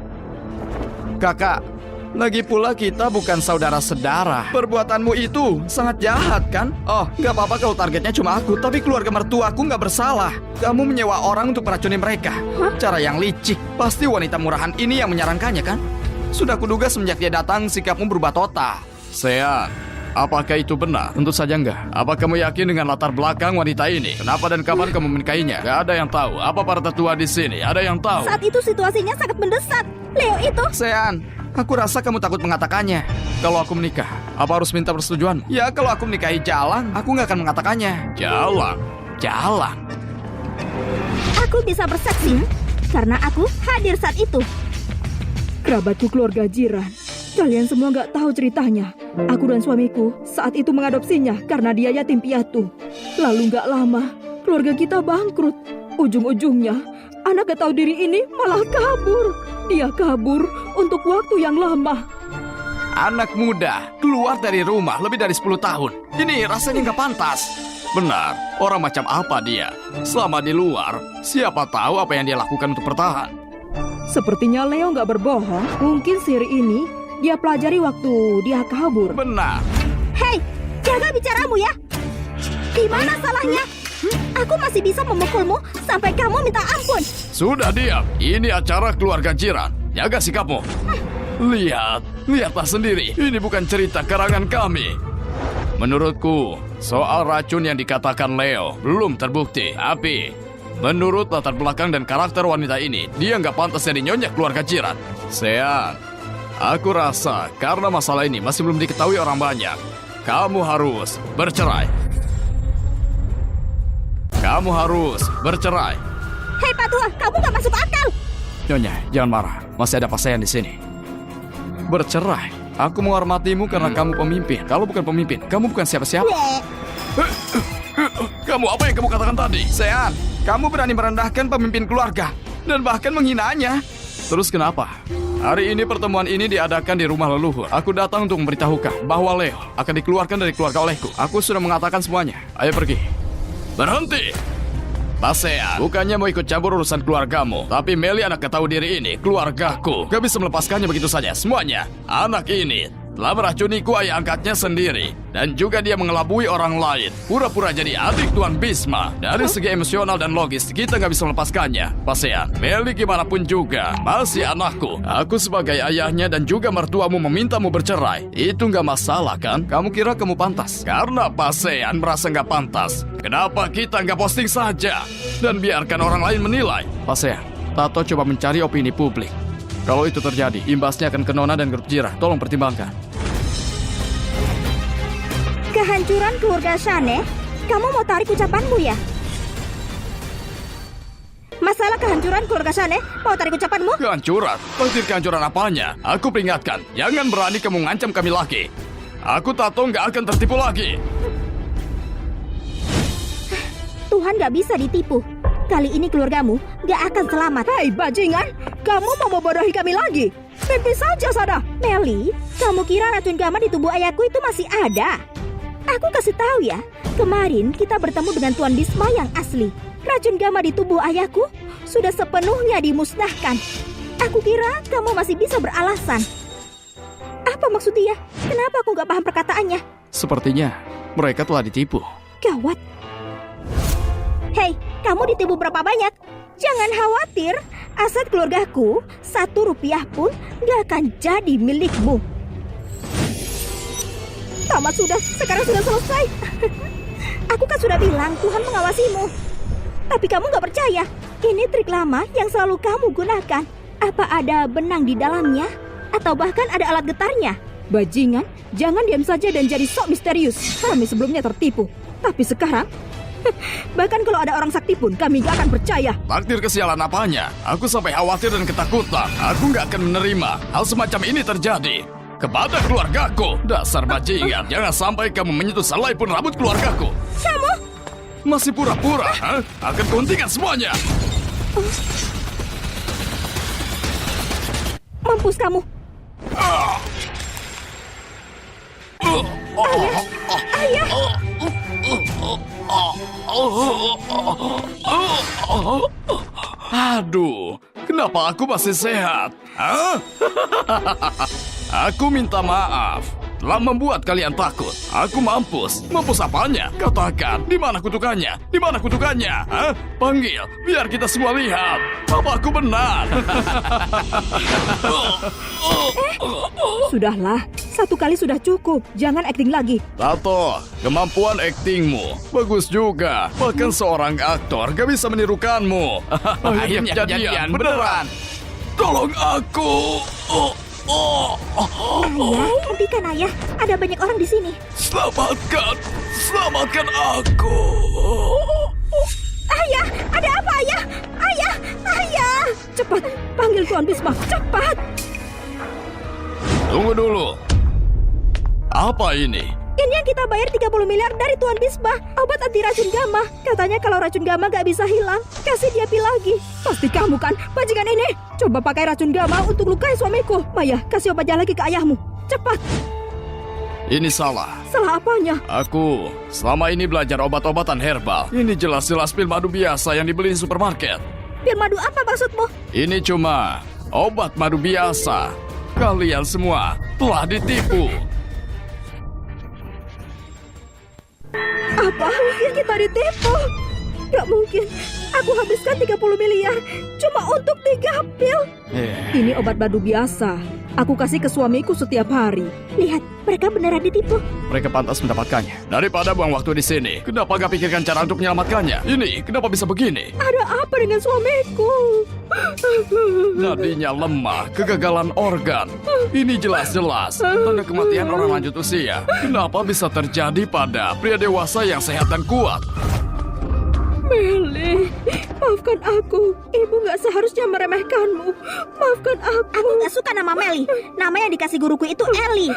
Kakak, lagi pula kita bukan saudara-sedara. Perbuatanmu itu sangat jahat kan? Oh, nggak apa-apa kalau targetnya cuma aku, tapi keluarga mertuaku nggak bersalah. Kamu menyewa orang untuk meracuni mereka. Cara yang licik. Pasti wanita murahan ini yang menyarankannya kan? Sudah kuduga semenjak dia datang, sikapmu berubah total. Sean, apakah itu benar? Tentu saja enggak. Apa kamu yakin dengan latar belakang wanita ini? Kenapa dan kapan kamu menikahinya? Gak ada yang tahu. Apa para tetua di sini? Ada yang tahu? Saat itu situasinya sangat mendesak. Leo itu... Sean, aku rasa kamu takut mengatakannya. Kalau aku menikah, apa harus minta persetujuan? Ya, kalau aku menikahi Jalang, aku nggak akan mengatakannya. Jalang. Aku bisa bersaksi karena aku hadir saat itu. Kerabatku keluarga Jiran. Kalian semua nggak tahu ceritanya. Aku dan suamiku saat itu mengadopsinya karena dia yatim piatu. Lalu nggak lama, keluarga kita bangkrut. Ujung-ujungnya, anak gak tahu diri ini malah kabur. Dia kabur untuk waktu yang lama. Anak muda keluar dari rumah lebih dari 10 tahun. Ini rasanya nggak pantas. Benar, orang macam apa dia? Selama di luar, siapa tahu apa yang dia lakukan untuk bertahan. Sepertinya Leo nggak berbohong. Mungkin sihir ini dia pelajari waktu dia kabur. Benar. Hei, jaga bicaramu ya. Di mana salahnya? Aku masih bisa memukulmu sampai kamu minta ampun. Sudah diam. Ini acara keluarga Jiran. Jaga sikapmu. Lihatlah sendiri. Ini bukan cerita karangan kami. Menurutku, soal racun yang dikatakan Leo belum terbukti. Tapi, menurut latar belakang dan karakter wanita ini, dia nggak pantas jadi nyonya keluarga Jiran. Sean, aku rasa karena masalah ini masih belum diketahui orang banyak, kamu harus bercerai. Hei Pak Tua, kamu gak masuk akal. Nyonya, jangan marah. Masih ada Pak Sean di sini. Bercerai? Aku menghormatimu karena kamu pemimpin. Kalau bukan pemimpin, kamu bukan siapa-siapa. Kamu apa yang kamu katakan tadi? Sean, kamu berani merendahkan pemimpin keluarga dan bahkan menghinanya. Terus kenapa? Hari ini pertemuan ini diadakan di rumah leluhur. Aku datang untuk memberitahukan bahwa Leo akan dikeluarkan dari keluarga olehku. Aku sudah mengatakan semuanya. Ayo pergi. Berhenti! Pak Sean, bukannya mau ikut campur urusan keluargamu, tapi Meli anak ketahui diri ini, keluargaku. Gak bisa melepaskannya begitu saja, semuanya. Anak ini telah meracuniku ayah angkatnya sendiri. Dan juga dia mengelabui orang lain. Pura-pura jadi adik Tuan Bisma. Dari segi emosional dan logis, kita gak bisa melepaskannya. Pak Sean, Meli gimana pun juga masih anakku. Aku sebagai ayahnya dan juga mertuamu memintamu bercerai. Itu gak masalah kan? Kamu kira kamu pantas? Karena Pak Sean merasa gak pantas, kenapa kita gak posting saja dan biarkan orang lain menilai? Pak Sean, Tato coba mencari opini publik. Kalau itu terjadi, imbasnya akan ke Nona dan grup Jiran. Tolong pertimbangkan. Kehancuran keluarga Shane? Kamu mau tarik ucapanmu ya? Masalah kehancuran keluarga Shane? Mau tarik ucapanmu? Kehancuran? Takdir kehancuran apanya? Aku peringatkan, jangan berani kamu mengancam kami lagi. Aku Tato nggak akan tertipu lagi. Tuhan nggak bisa ditipu. Kali ini keluargamu nggak akan selamat. Hei bajingan, kamu mau membodohi kami lagi? Mimpi saja sana. Meli, kamu kira racun gama di tubuh ayahku itu masih ada? Aku kasih tahu ya, kemarin kita bertemu dengan Tuan Bisma yang asli. Racun gama di tubuh ayahku sudah sepenuhnya dimusnahkan. Aku kira kamu masih bisa beralasan. Apa maksud dia? Kenapa aku nggak paham perkataannya? Sepertinya mereka telah ditipu. Gawat. Hei, kamu ditipu berapa banyak? Jangan khawatir, aset keluargaku 1 rupiah pun nggak akan jadi milikmu. Tamat sudah, sekarang sudah selesai. Aku kan sudah bilang Tuhan mengawasimu. Tapi kamu nggak percaya. Ini trik lama yang selalu kamu gunakan. Apa ada benang di dalamnya? Atau bahkan ada alat getarnya? Bajingan, jangan diam saja dan jadi sok misterius. Kami sebelumnya tertipu. Tapi sekarang, bahkan kalau ada orang sakti pun kami gak akan percaya. Takdir kesialan apanya? Aku sampai khawatir dan ketakutan. Aku nggak akan menerima hal semacam ini terjadi kepada keluargaku. Dasar bajingan, jangan sampai kamu menyentuh selai pun rambut keluargaku. Kamu? Masih pura-pura, ha? Akan kuhentikan semuanya. Mampus kamu. Ayah. Aduh, kenapa aku masih sehat? Hah? Aku minta maaf telah membuat kalian takut. Aku mampus. Mampus apanya? Katakan, di mana kutukannya? Di mana kutukannya? Hah? Panggil, biar kita semua lihat. Apa aku benar? Sudahlah, 1 kali sudah cukup. Jangan akting lagi. Tato, kemampuan aktingmu bagus juga. Bahkan seorang aktor gak bisa menirukanmu. Akhirnya kejadian beneran. Tolong aku. Ayah, hentikan ayah. Ada banyak orang di sini. Selamatkan aku. Ayah, ada apa ayah? Ayah. Cepat, panggil Tuan Bisma. Cepat. Tunggu dulu. Apa ini? Ini yang kita bayar 30 miliar dari Tuan Bisma. Obat anti racun gamma. Katanya kalau racun gamma gak bisa hilang, kasih dia pil lagi. Pasti kamu kan, bajingan ini. Coba pakai racun gamma untuk lukai suamiku. Maya, kasih obatnya lagi ke ayahmu. Cepat. Ini salah. Salah apanya? Aku selama ini belajar obat-obatan herbal. Ini jelas-jelas pil madu biasa yang dibeli di supermarket. Pil madu apa maksudmu? Ini cuma obat madu biasa. Kalian semua telah ditipu. Apa? Mungkin kita ditipu? Gak mungkin. Aku habiskan 30 miliar cuma untuk 3 pil. Ini obat madu biasa. Aku kasih ke suamiku setiap hari. Lihat, mereka beneran ditipu. Mereka pantas mendapatkannya. Daripada buang waktu di sini, kenapa gak pikirkan cara untuk menyelamatkannya? Ini, kenapa bisa begini? Ada apa dengan suamiku? Nadinya lemah, kegagalan organ. Ini jelas-jelas tanda kematian orang lanjut usia. Kenapa bisa terjadi pada pria dewasa yang sehat dan kuat? Meli, maafkan aku. Ibu gak seharusnya meremehkanmu. Maafkan aku. Aku gak suka nama Meli. Nama yang dikasih guruku itu Eli.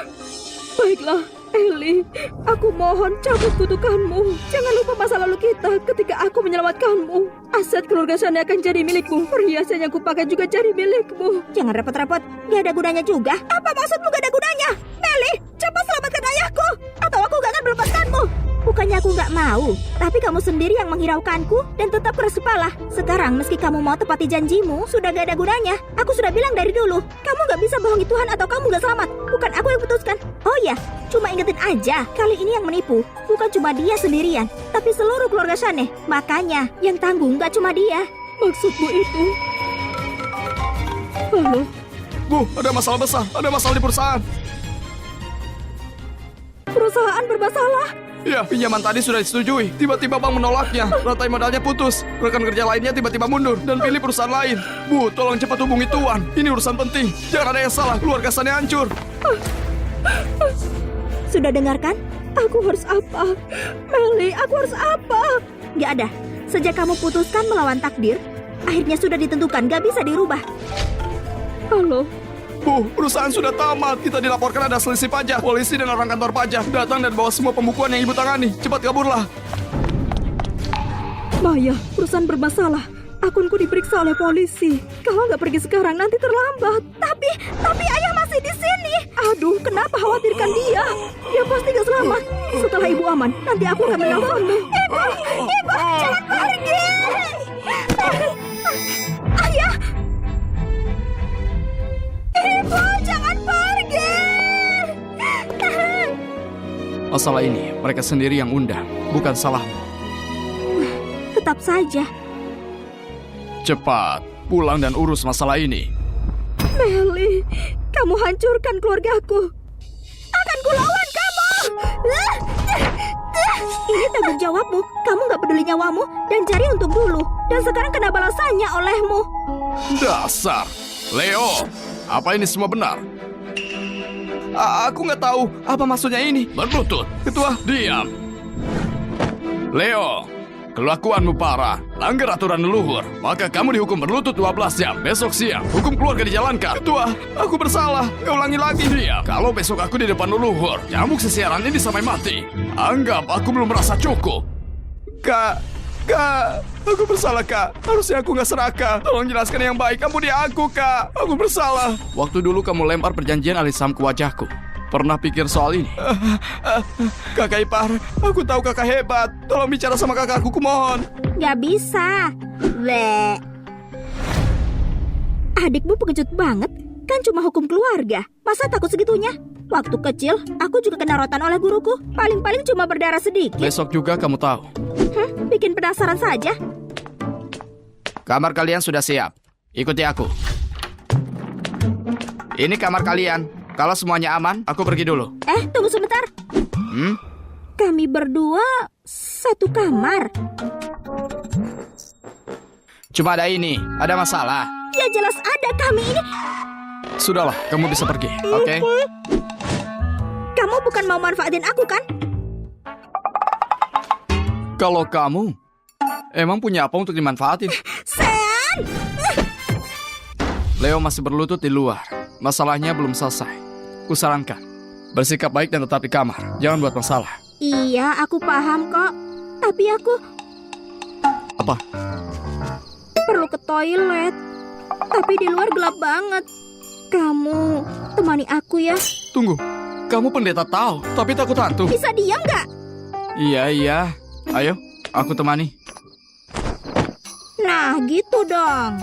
Baiklah, Eli. Aku mohon cabut kutukanmu. Jangan lupa masa lalu kita ketika aku menyelamatkanmu. Aset keluarga Shane akan jadi milikmu. Perhiasan yang kupakai juga jadi milikmu. Jangan repot-repot. Gak ada gunanya juga. Apa maksudmu gak ada gunanya? Meli, cepat selamatkan ayahku. Atau aku gak akan melepaskanmu. Bukannya aku gak mau, tapi kamu sendiri yang menghiraukanku dan tetap keras kepala. Sekarang meski kamu mau tepati janjimu, sudah gak ada gunanya. Aku sudah bilang dari dulu, kamu gak bisa bohongi Tuhan atau kamu gak selamat. Bukan aku yang putuskan. Oh ya, cuma ingetin aja, kali ini yang menipu bukan cuma dia sendirian, tapi seluruh keluarga Shane. Makanya, yang tanggung gak cuma dia. Maksudmu itu? Halo? Bu, ada masalah besar. Ada masalah di perusahaan. Perusahaan bermasalah? Ya, pinjaman tadi sudah disetujui. Tiba-tiba bank menolaknya. Rantai modalnya putus. Rekan kerja lainnya tiba-tiba mundur dan pilih perusahaan lain. Bu, tolong cepat hubungi Tuan. Ini urusan penting. Jangan ada yang salah. Keluarga Shane hancur. Sudah dengarkan? Aku harus apa? Meli, aku harus apa? Gak ada. Sejak kamu putuskan melawan takdir, akhirnya sudah ditentukan, gak bisa dirubah. Halo? Bu, perusahaan sudah tamat. Kita dilaporkan ada selisih pajak. Polisi dan orang kantor pajak datang dan bawa semua pembukuan yang ibu tangani. Cepat kaburlah. Maya, perusahaan bermasalah. Akunku diperiksa oleh polisi. Kalau nggak pergi sekarang, nanti terlambat. Tapi ayah masih di sini. Aduh, kenapa khawatirkan dia? Dia pasti gak selamat. Setelah ibu aman, nanti aku akan menelponmu. Ibu, jangan pergi. Masalah ini mereka sendiri yang undang, bukan salahmu. Tetap saja. Cepat, pulang dan urus masalah ini. Meli, kamu hancurkan keluargaku. Akan kulawan kamu. Ini tanggung jawabmu. Kamu gak peduli nyawamu dan cari untung dulu. Dan sekarang kena balasannya olehmu. Dasar, Leo, apa ini semua benar? Aku nggak tahu apa maksudnya ini. Berlutut, ketua, diam. Leo, kelakuanmu parah, langgar aturan leluhur. Maka kamu dihukum berlutut 12 jam. Besok siang, hukum keluarga dijalankan. Ketua, aku bersalah. Gak ulangi lagi. Diam. Kalau besok aku di depan leluhur, cambuk sesiaran ini sampai mati. Anggap aku belum merasa cukup. Kak, aku bersalah, Kak. Harusnya aku nggak serakah. Tolong jelaskan yang baik. Kamu di aku, Kak. Aku bersalah. Waktu dulu kamu lempar perjanjian alisam ke wajahku. Pernah pikir soal ini? Kakak ipar, aku tahu kakak hebat. Tolong bicara sama kakakku, kumohon. Gak bisa. Le. Adikmu pengecut banget. Kan cuma hukum keluarga. Masa takut segitunya? Waktu kecil, aku juga kena rotan oleh guruku. Paling-paling cuma berdarah sedikit. Besok juga kamu tahu. Bikin penasaran saja. Kamar kalian sudah siap. Ikuti aku. Ini kamar kalian. Kalau semuanya aman, aku pergi dulu. Tunggu sebentar. Kami berdua satu kamar. Cuma ada ini. Ada masalah. Ya jelas ada, kami ini. Sudahlah, kamu bisa pergi. Oke? Kamu bukan mau manfaatin aku kan? Kalau kamu emang punya apa untuk dimanfaatin? Sean! Leo masih berlutut di luar. Masalahnya belum selesai. Kusarankan, bersikap baik dan tetap di kamar. Jangan buat masalah. Iya, aku paham kok. Tapi aku Apa? perlu ke toilet. Tapi di luar gelap banget. Kamu temani aku ya. Tunggu, kamu pendeta tahu, tapi takut hantu. Bisa diam nggak? Iya. Ayo, aku temani. Nah, gitu dong.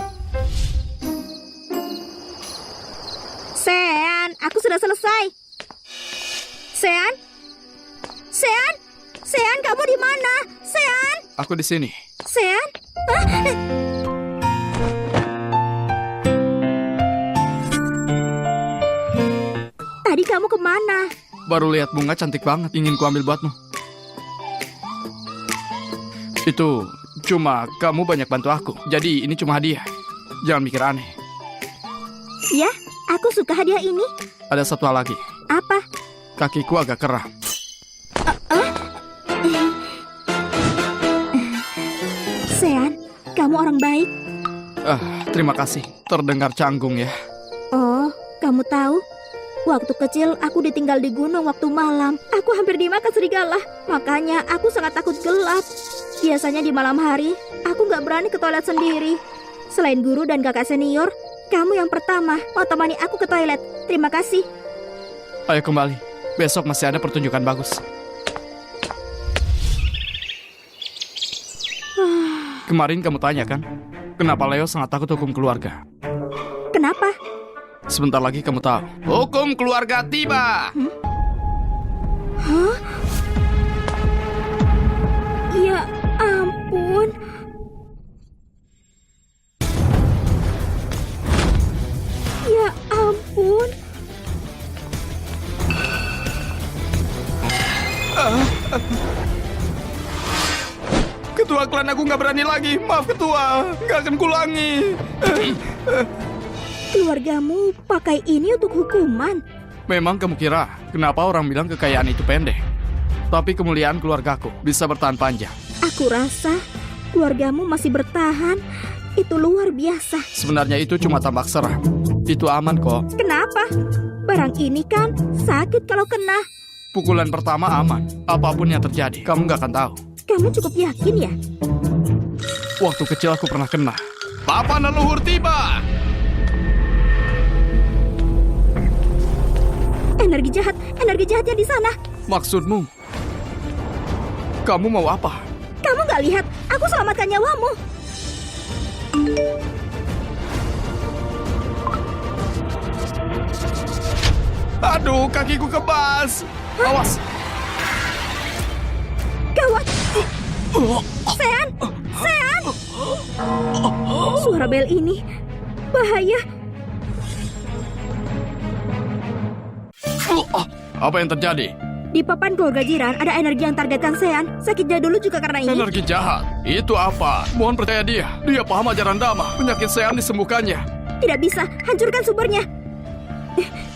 Sean, aku sudah selesai. Sean? Kamu di mana? Sean? Aku di sini. Sean? Tadi kamu kemana? Baru lihat bunga cantik banget, ingin kuambil buatmu. Itu cuma kamu banyak bantu aku. Jadi ini cuma hadiah. Jangan mikir aneh. Ya, aku suka hadiah ini. Ada satu hal lagi. Apa? Kakiku agak keram. Sean, kamu orang baik. Terima kasih. Terdengar canggung ya. Oh, kamu tahu? Waktu kecil aku ditinggal di gunung waktu malam. Aku hampir dimakan serigala. Makanya aku sangat takut gelap. Biasanya di malam hari, aku gak berani ke toilet sendiri. Selain guru dan kakak senior, kamu yang pertama mau temani aku ke toilet. Terima kasih. Ayo kembali. Besok masih ada pertunjukan bagus. Kemarin kamu tanya kan, kenapa Leo sangat takut hukum keluarga? Kenapa? Sebentar lagi kamu tahu. Hukum keluarga tiba. Hah? Ya ampun. Ya ampun. Ketua klan aku nggak berani lagi. Maaf ketua, nggak akan kulangi. Keluargamu pakai ini untuk hukuman. Memang kamu kira kenapa orang bilang kekayaan itu pendek? Tapi kemuliaan keluargaku bisa bertahan panjang. Aku rasa keluargamu masih bertahan. Itu luar biasa. Sebenarnya itu cuma tambak seram. Itu aman kok. Kenapa? Barang ini kan sakit kalau kena. Pukulan pertama aman. Apapun yang terjadi, kamu nggak akan tahu. Kamu cukup yakin ya? Waktu kecil aku pernah kena. Papan leluhur tiba. Energi jahatnya di sana. Maksudmu? Kamu mau apa? Kamu nggak lihat? Aku selamatkan nyawamu. Aduh, kakiku kebas. Awas. Sean! Sean! Suara bel ini bahaya. Apa yang terjadi? Di papan keluarga jiran ada energi yang targetkan Sean. Sakitnya dulu juga karena ini. Energi jahat? Itu apa? Mohon percaya dia. Dia paham ajaran Dhamma. Penyakit Sean disembuhkannya. Tidak bisa, hancurkan sumbernya.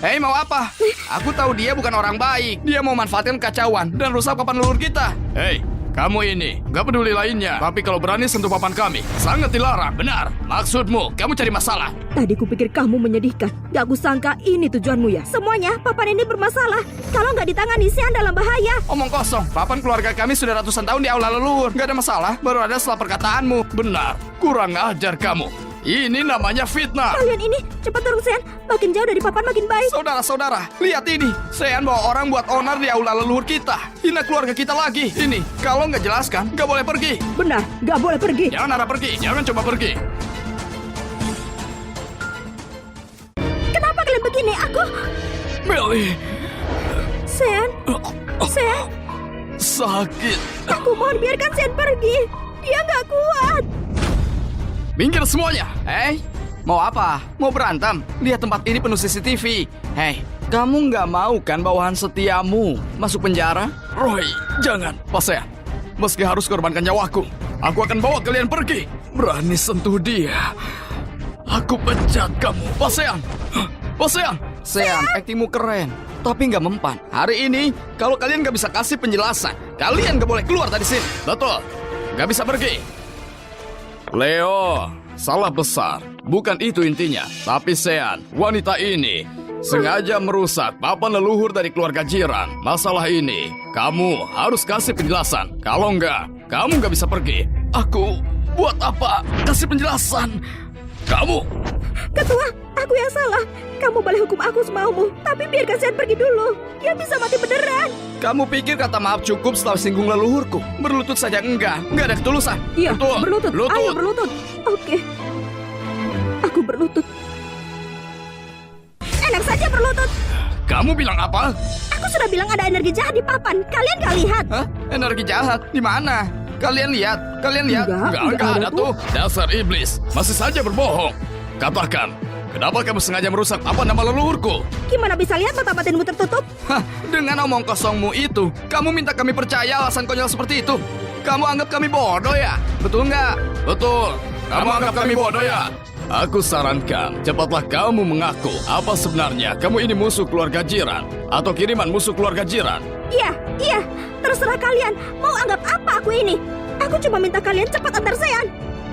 Hei, mau apa? Aku tahu dia bukan orang baik. Dia mau manfaatkan kacauan dan rusak papan leluhur kita. Hei, kamu ini gak peduli lainnya. Tapi kalau berani sentuh papan kami, sangat dilarang. Benar, maksudmu kamu cari masalah. Tadi kupikir kamu menyedihkan. Gak kusangka ini tujuanmu ya. Semuanya papan ini bermasalah. Kalau nggak ditangani, Sean dalam bahaya. Omong kosong, papan keluarga kami sudah ratusan tahun di aula leluhur. Gak ada masalah, baru ada setelah perkataanmu. Benar, kurang ajar kamu. Ini namanya fitnah. Kalian ini cepat dorong Sean. Makin jauh dari papan makin baik. Saudara-saudara, lihat ini. Sean bawa orang buat onar di aula leluhur kita. Hina keluarga kita lagi. Ini, kalau nggak jelaskan, nggak boleh pergi. Benar, gak boleh pergi. Jangan harap pergi, jangan coba pergi. Kenapa kalian begini? Melly, Sean, Sean, sakit. aku mohon biarkan Sean pergi. Dia nggak kuat. Minggir semuanya. Hei, mau apa? Mau berantem? Lihat tempat ini penuh CCTV. Hei, kamu nggak mau kan bawahan setiamu masuk penjara? Roy, jangan. Pas ya, meski harus korbankan nyawaku, aku akan bawa kalian pergi. Berani sentuh dia, aku pecat kamu. Pasean, Pasean. Sean, aktingmu keren, tapi nggak mempan. Hari ini, kalau kalian nggak bisa kasih penjelasan, kalian nggak boleh keluar dari sini. Betul, nggak bisa pergi. Leo, salah besar. Bukan itu intinya. Tapi Sean, wanita ini sengaja merusak papan leluhur dari keluarga jiran. Masalah ini, kamu harus kasih penjelasan. Kalau enggak, kamu nggak bisa pergi. Aku buat apa? Kasih penjelasan. Kamu. Ketua, aku yang salah. Kamu boleh hukum aku semaumu, tapi biarkan Sean pergi dulu. Dia bisa mati beneran. Kamu pikir kata maaf cukup setelah singgung leluhurku? Berlutut saja enggak ada ketulusan. Iya, Betul. berlutut. Lutut. Ayo berlutut. Oke. Aku berlutut. Enak saja berlutut. Kamu bilang apa? Aku sudah bilang ada energi jahat di papan. Kalian gak lihat? Hah? Energi jahat? Di mana? Kalian lihat? Kalian lihat? Enggak ada ada tuh. Dasar iblis. Masih saja berbohong. Katakan, kenapa kamu sengaja merusak apa nama leluhurku? Gimana bisa lihat mata batinmu tertutup? Hah, dengan omong kosongmu itu, kamu minta kami percaya alasan konyol seperti itu? Kamu anggap kami bodoh ya? Betul nggak? Betul. Kamu anggap kami bodoh ya? Aku sarankan, cepatlah kamu mengaku apa sebenarnya kamu ini musuh keluarga jiran atau kiriman musuh keluarga jiran. Iya. Terserah kalian. Mau anggap apa aku ini? Aku cuma minta kalian cepat antar Sean.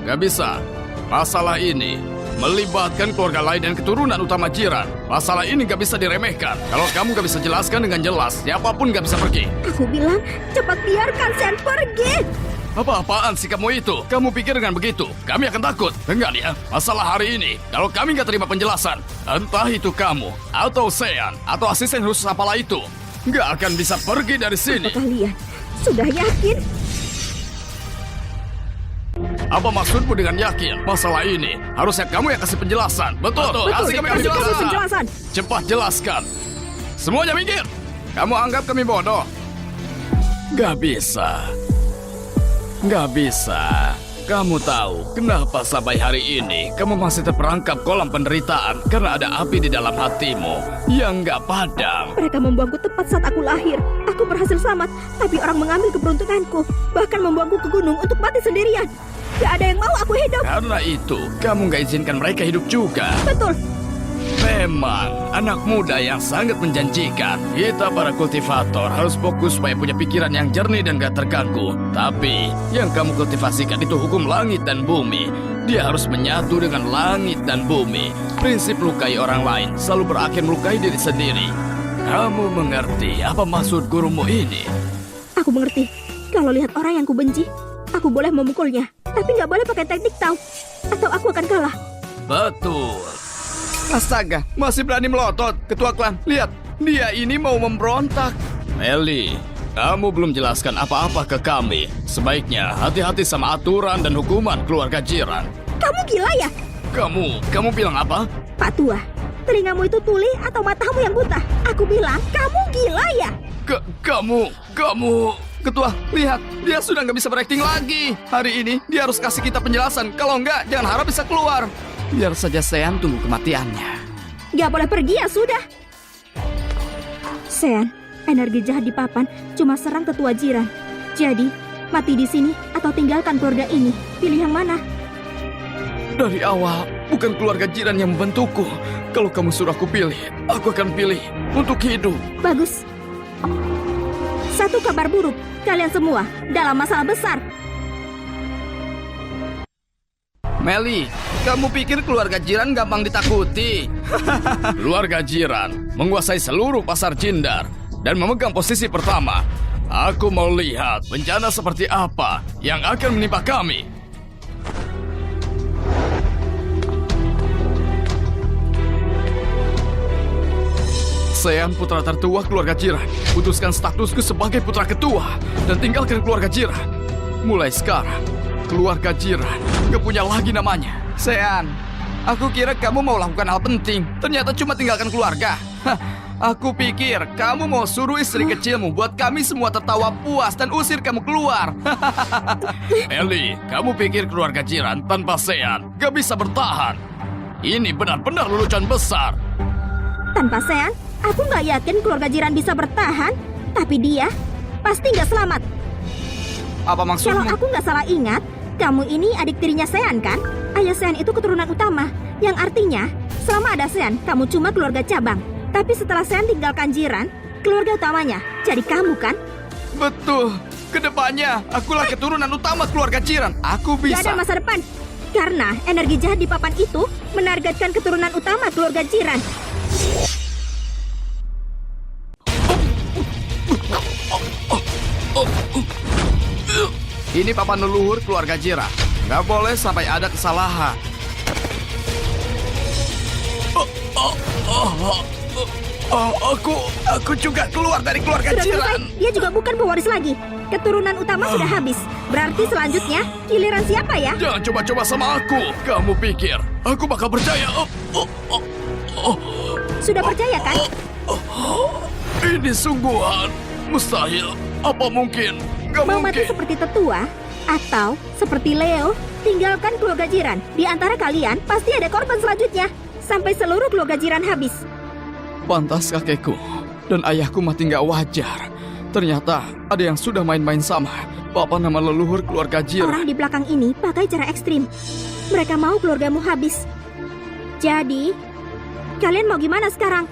Gak bisa. Masalah ini melibatkan keluarga lain dan keturunan utama jiran. Masalah ini gak bisa diremehkan. Kalau kamu gak bisa jelaskan dengan jelas, siapapun gak bisa pergi. Aku bilang cepat biarkan Sean pergi. Apa-apaan sih kamu itu? Kamu pikir dengan begitu, kami akan takut? Enggak ya, masalah hari ini, kalau kami gak terima penjelasan, entah itu kamu, atau Sean, atau asisten khusus apalah itu, gak akan bisa pergi dari sini. Apa kalian sudah yakin? Apa maksudmu dengan yakin? Masalah ini, harusnya kamu yang kasih penjelasan. Betul, kasih kami kasih penjelasan. penjelasan. Cepat jelaskan. Semuanya minggir. Kamu anggap kami bodoh? Gak bisa. Gak bisa. Kamu tahu kenapa sampai hari ini kamu masih terperangkap kolam penderitaan karena ada api di dalam hatimu yang gak padam. Mereka membuangku tepat saat aku lahir. Aku berhasil selamat, tapi orang mengambil keberuntunganku. Bahkan membuangku ke gunung untuk mati sendirian. Gak ada yang mau aku hidup. Karena itu, kamu gak izinkan mereka hidup juga. Betul. Memang, anak muda yang sangat menjanjikan. Kita para kultivator harus fokus supaya punya pikiran yang jernih dan gak terganggu. Tapi, yang kamu kultivasikan itu hukum langit dan bumi. Dia harus menyatu dengan langit dan bumi. Prinsip melukai orang lain selalu berakhir melukai diri sendiri. Kamu mengerti apa maksud gurumu ini? Aku mengerti. Kalau lihat orang yang kubenci, aku boleh memukulnya. Tapi nggak boleh pakai teknik tahu. Atau aku akan kalah. Betul. Astaga, masih berani melotot. Ketua klan, lihat. Dia ini mau memberontak. Melly, kamu belum jelaskan apa-apa ke kami. Sebaiknya hati-hati sama aturan dan hukuman keluarga jiran. Kamu gila ya? Kamu bilang apa? Pak Tua, telingamu itu tuli atau matamu yang buta? Aku bilang, kamu gila ya? Kamu... Ketua, lihat, dia sudah nggak bisa berakting lagi. Hari ini dia harus kasih kita penjelasan. Kalau nggak, jangan harap bisa keluar. Biar saja Sean tunggu kematiannya. Gak boleh pergi ya sudah. Sean, energi jahat di papan cuma serang tetua jiran. Jadi, mati di sini atau tinggalkan keluarga ini. Pilih yang mana? Dari awal, bukan keluarga jiran yang membentukku. Kalau kamu suruh aku pilih, aku akan pilih untuk hidup. Bagus. Satu kabar buruk, kalian semua dalam masalah besar. Meli, kamu pikir keluarga jiran gampang ditakuti? Keluarga jiran menguasai seluruh pasar Cindar dan memegang posisi pertama. Aku mau lihat bencana seperti apa yang akan menimpa kami. Sean, putra tertua keluarga jiran, putuskan statusku sebagai putra ketua dan tinggalkan keluarga jiran. Mulai sekarang, keluarga jiran gak punya lagi namanya. Sean, aku kira kamu mau lakukan hal penting, ternyata cuma tinggalkan keluarga. Hah, aku pikir kamu mau suruh istri kecilmu buat kami semua tertawa puas dan usir kamu keluar. Ellie, kamu pikir keluarga jiran tanpa Sean gak bisa bertahan? Ini benar-benar lelucon besar. Tanpa Sean, aku nggak yakin keluarga jiran bisa bertahan. Tapi dia pasti nggak selamat. Apa maksudmu? Kalau aku nggak salah ingat, kamu ini adik tirinya Sean kan? Ayah Sean itu keturunan utama, yang artinya selama ada Sean, kamu cuma keluarga cabang. Tapi setelah Sean tinggalkan jiran, keluarga utamanya jadi kamu kan? Betul. Kedepannya, akulah keturunan utama keluarga jiran. Aku bisa. Gak ada masa depan. Karena energi jahat di papan itu menargetkan keturunan utama keluarga jiran. Ini papan leluhur keluarga jiran. Gak boleh sampai ada kesalahan. Aku juga keluar dari keluarga Sudah selesai, jiran. dia juga bukan pewaris lagi. Keturunan utama sudah habis. Berarti selanjutnya giliran siapa ya? Jangan coba-coba sama aku. Kamu pikir aku bakal percaya? Sudah percaya kan? Ini sungguhan mustahil. Apa mungkin? Gak Mau mati mungkin. seperti tetua atau seperti Leo, tinggalkan keluarga jiran. Di antara kalian pasti ada korban selanjutnya sampai seluruh keluarga jiran habis. Pantas kakekku dan ayahku mati nggak wajar. Ternyata ada yang sudah main-main sama. Papa nama leluhur keluarga jiran. Orang di belakang ini pakai cara ekstrim. Mereka mau keluargamu habis. Jadi, kalian mau gimana sekarang?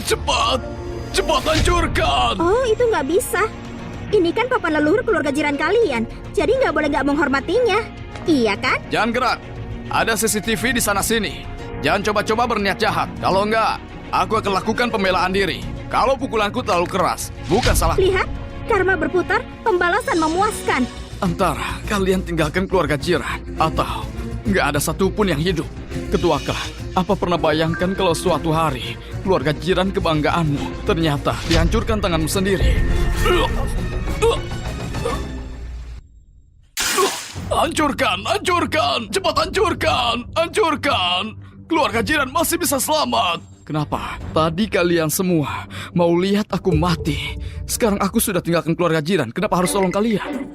Cepat hancurkan. Oh, itu nggak bisa. Ini kan papan leluhur keluarga jiran kalian. Jadi nggak boleh nggak menghormatinya. Iya kan? Jangan gerak. Ada CCTV di sana-sini. Jangan coba-coba berniat jahat. Kalau enggak, aku akan lakukan pembelaan diri. Kalau pukulanku terlalu keras, bukan salah. Lihat, karma berputar, pembalasan memuaskan. Antara kalian tinggalkan keluarga jiran, atau nggak ada satupun yang hidup. Ketuakah, apa pernah bayangkan kalau suatu hari keluarga jiran kebanggaanmu ternyata dihancurkan tanganmu sendiri? Hancurkan, hancurkan, cepat hancurkan, hancurkan. Keluarga jiran masih bisa selamat. Kenapa? Tadi kalian semua mau lihat aku mati. Sekarang aku sudah tinggalkan keluarga jiran. Kenapa harus tolong kalian?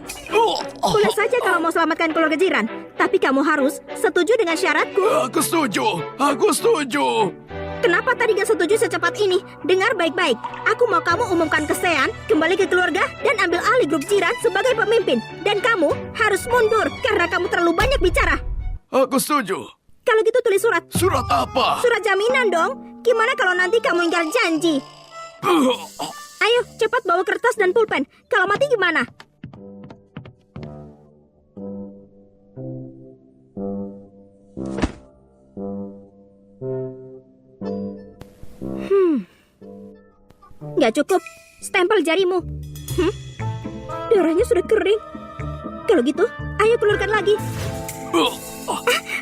Boleh saja kalau mau selamatkan keluarga jiran. Tapi kamu harus setuju dengan syaratku. Aku setuju, aku setuju. Kenapa tadi gak setuju secepat ini? Dengar baik-baik. Aku mau kamu umumkan ke Sean, kembali ke keluarga, dan ambil alih grup jiran sebagai pemimpin. Dan kamu harus mundur karena kamu terlalu banyak bicara. Aku setuju. Kalau gitu tulis surat. Surat apa? Surat jaminan dong. Gimana kalau nanti kamu ingkar janji? Ayo, cepat bawa kertas dan pulpen. Kalau mati gimana? Nggak cukup. Stempel jarimu. Darahnya sudah kering. Kalau gitu, ayo keluarkan lagi.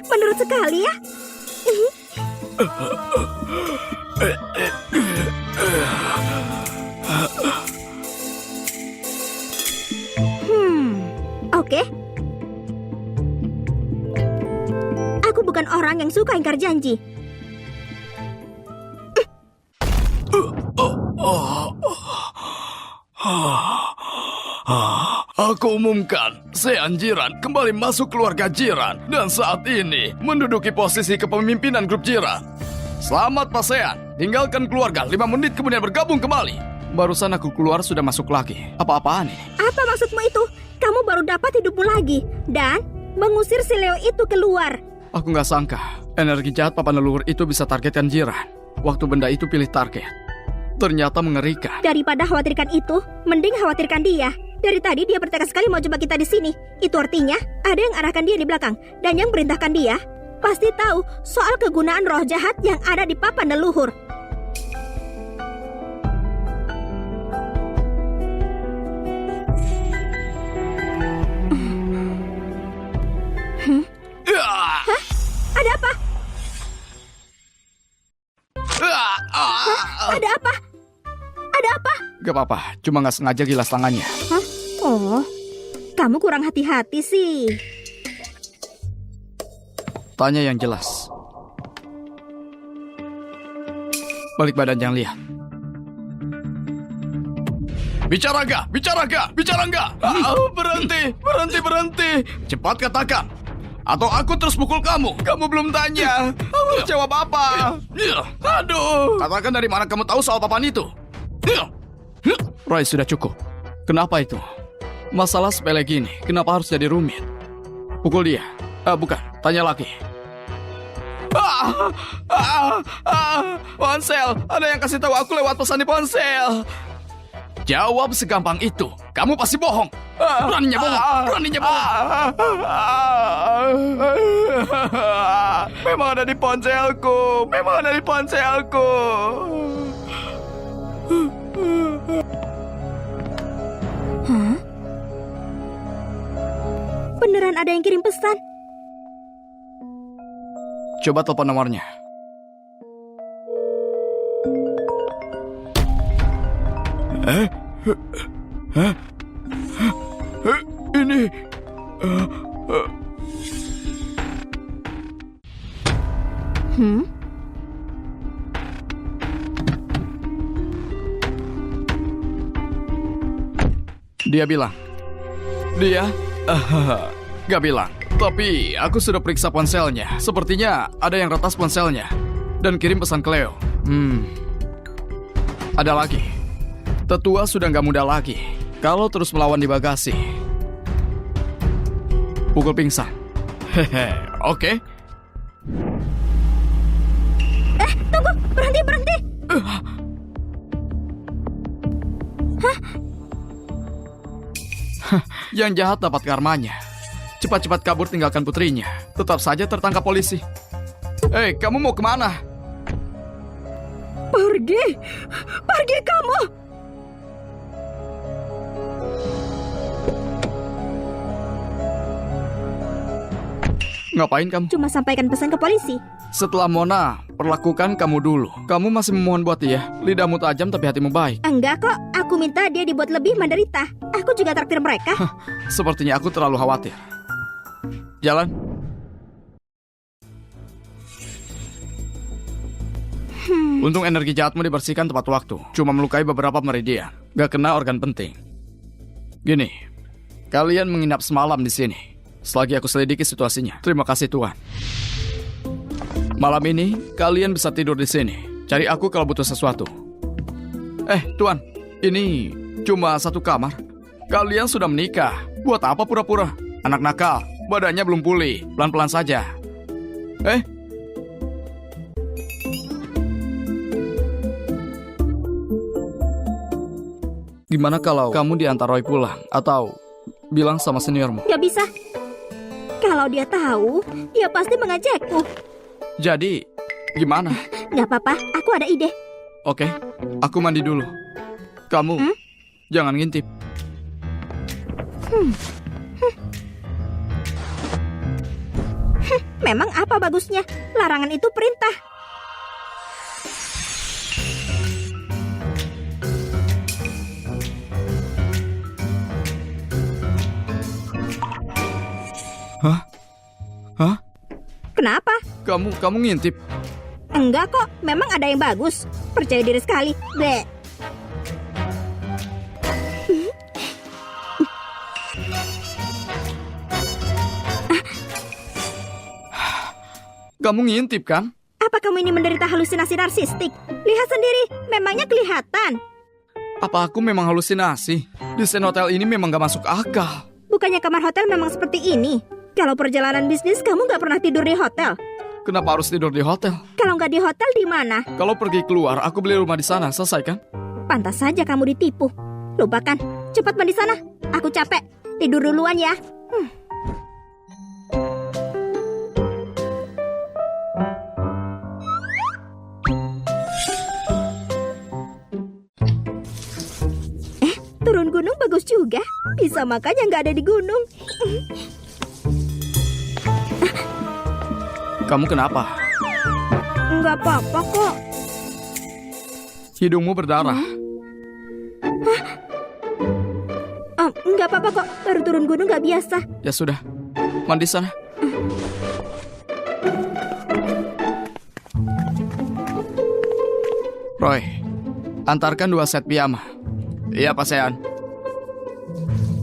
Menurut sekali ya. Oke. Aku bukan orang yang suka ingkar janji. Aku umumkan, Sean Jiran kembali masuk keluarga Jiran dan saat ini menduduki posisi kepemimpinan grup Jiran. Selamat Pak Sean, tinggalkan keluarga 5 menit kemudian bergabung kembali. Barusan aku keluar sudah masuk lagi. Apa-apaan ini? Apa maksudmu itu? Kamu baru dapat hidupmu lagi dan mengusir si Leo itu keluar. Aku nggak sangka energi jahat papan leluhur itu bisa targetkan Jiran. Waktu benda itu pilih target, ternyata mengerikan. Daripada khawatirkan itu, mending khawatirkan dia. Dari tadi dia bertekad sekali mau jebak kita di sini. Itu artinya ada yang arahkan dia di belakang dan yang perintahkan dia pasti tahu soal kegunaan roh jahat yang ada di papan leluhur. Hah? Ada apa? Ada apa? Ada apa? Gak apa-apa, cuma nggak sengaja gilas tangannya. Hah? Oh, kamu kurang hati-hati sih. Tanya yang jelas. Balik badan jangan lihat. Bicara gak? Bicara gak? Bicara gak? Berhenti. Cepat katakan. Atau aku terus pukul kamu. Kamu belum tanya. Kamu jawab apa? Aduh. Katakan dari mana kamu tahu soal papan itu? Roy, sudah cukup. Kenapa itu? Masalah sepele gini, kenapa harus jadi rumit? Pukul dia. Bukan, tanya lagi. Ponsel, ada yang kasih tahu aku lewat pesan di ponsel. Jawab segampang itu. Kamu pasti bohong. Beraninya bohong. Memang ada di ponselku. Hah? Beneran ada yang kirim pesan? Coba telepon nomornya. Ini Dia bilang. Gak bilang. Tapi aku sudah periksa ponselnya. Sepertinya ada yang retas ponselnya dan kirim pesan ke Leo. Ada lagi. Tetua sudah gak muda lagi. Kalau terus melawan di bagasi, pukul pingsan. Oke. Tunggu, berhenti. Yang jahat dapat karmanya. Cepat-cepat kabur tinggalkan putrinya. Tetap saja tertangkap polisi. Kamu mau kemana? Pergi kamu. Ngapain kamu? Cuma sampaikan pesan ke polisi. Setelah Mona perlakukan kamu dulu. Kamu masih memohon buat dia. Lidahmu tajam tapi hatimu baik. Enggak kok, aku minta dia dibuat lebih menderita. Aku juga traktir mereka. Sepertinya aku terlalu khawatir. Jalan. Untung energi jahatmu dibersihkan tepat waktu. Cuma melukai beberapa meridian. Gak kena organ penting. Gini, kalian menginap semalam di sini. Selagi aku selidiki situasinya. Terima kasih Tuhan. Malam ini kalian bisa tidur di sini. Cari aku kalau butuh sesuatu. Tuan, ini cuma satu kamar. Kalian sudah menikah. Buat apa pura-pura? Anak nakal, badannya belum pulih. Pelan-pelan saja. Gimana kalau kamu diantar Roy pulang? Atau bilang sama seniormu? Gak bisa. Kalau dia tahu, dia pasti mengajakku. Jadi, gimana? Gak apa-apa, aku ada ide. Oke, aku mandi dulu. Kamu, jangan ngintip. Memang apa bagusnya? Larangan itu perintah. Hah? Kenapa? Kamu ngintip? Enggak kok, memang ada yang bagus. Percaya diri sekali. Bleh. Kamu ngintip kan? Apa kamu ini menderita halusinasi narsistik? Lihat sendiri, memangnya kelihatan. Apa aku memang halusinasi? Desain hotel ini memang gak masuk akal. Bukannya kamar hotel memang seperti ini? Kalau perjalanan bisnis, kamu nggak pernah tidur di hotel. Kenapa harus tidur di hotel? Kalau nggak di hotel, di mana? Kalau pergi keluar, aku beli rumah di sana, selesai kan? Pantas saja kamu ditipu. Lupakan, cepat mandi sana. Aku capek, tidur duluan ya. Turun gunung bagus juga. Bisa makan yang nggak ada di gunung. Kamu kenapa? Nggak apa-apa kok. Hidungmu berdarah. Nggak apa-apa kok. Baru turun gunung nggak biasa. Ya sudah, mandi sana. Roy, antarkan 2 set piyama. Iya, Pak Sean.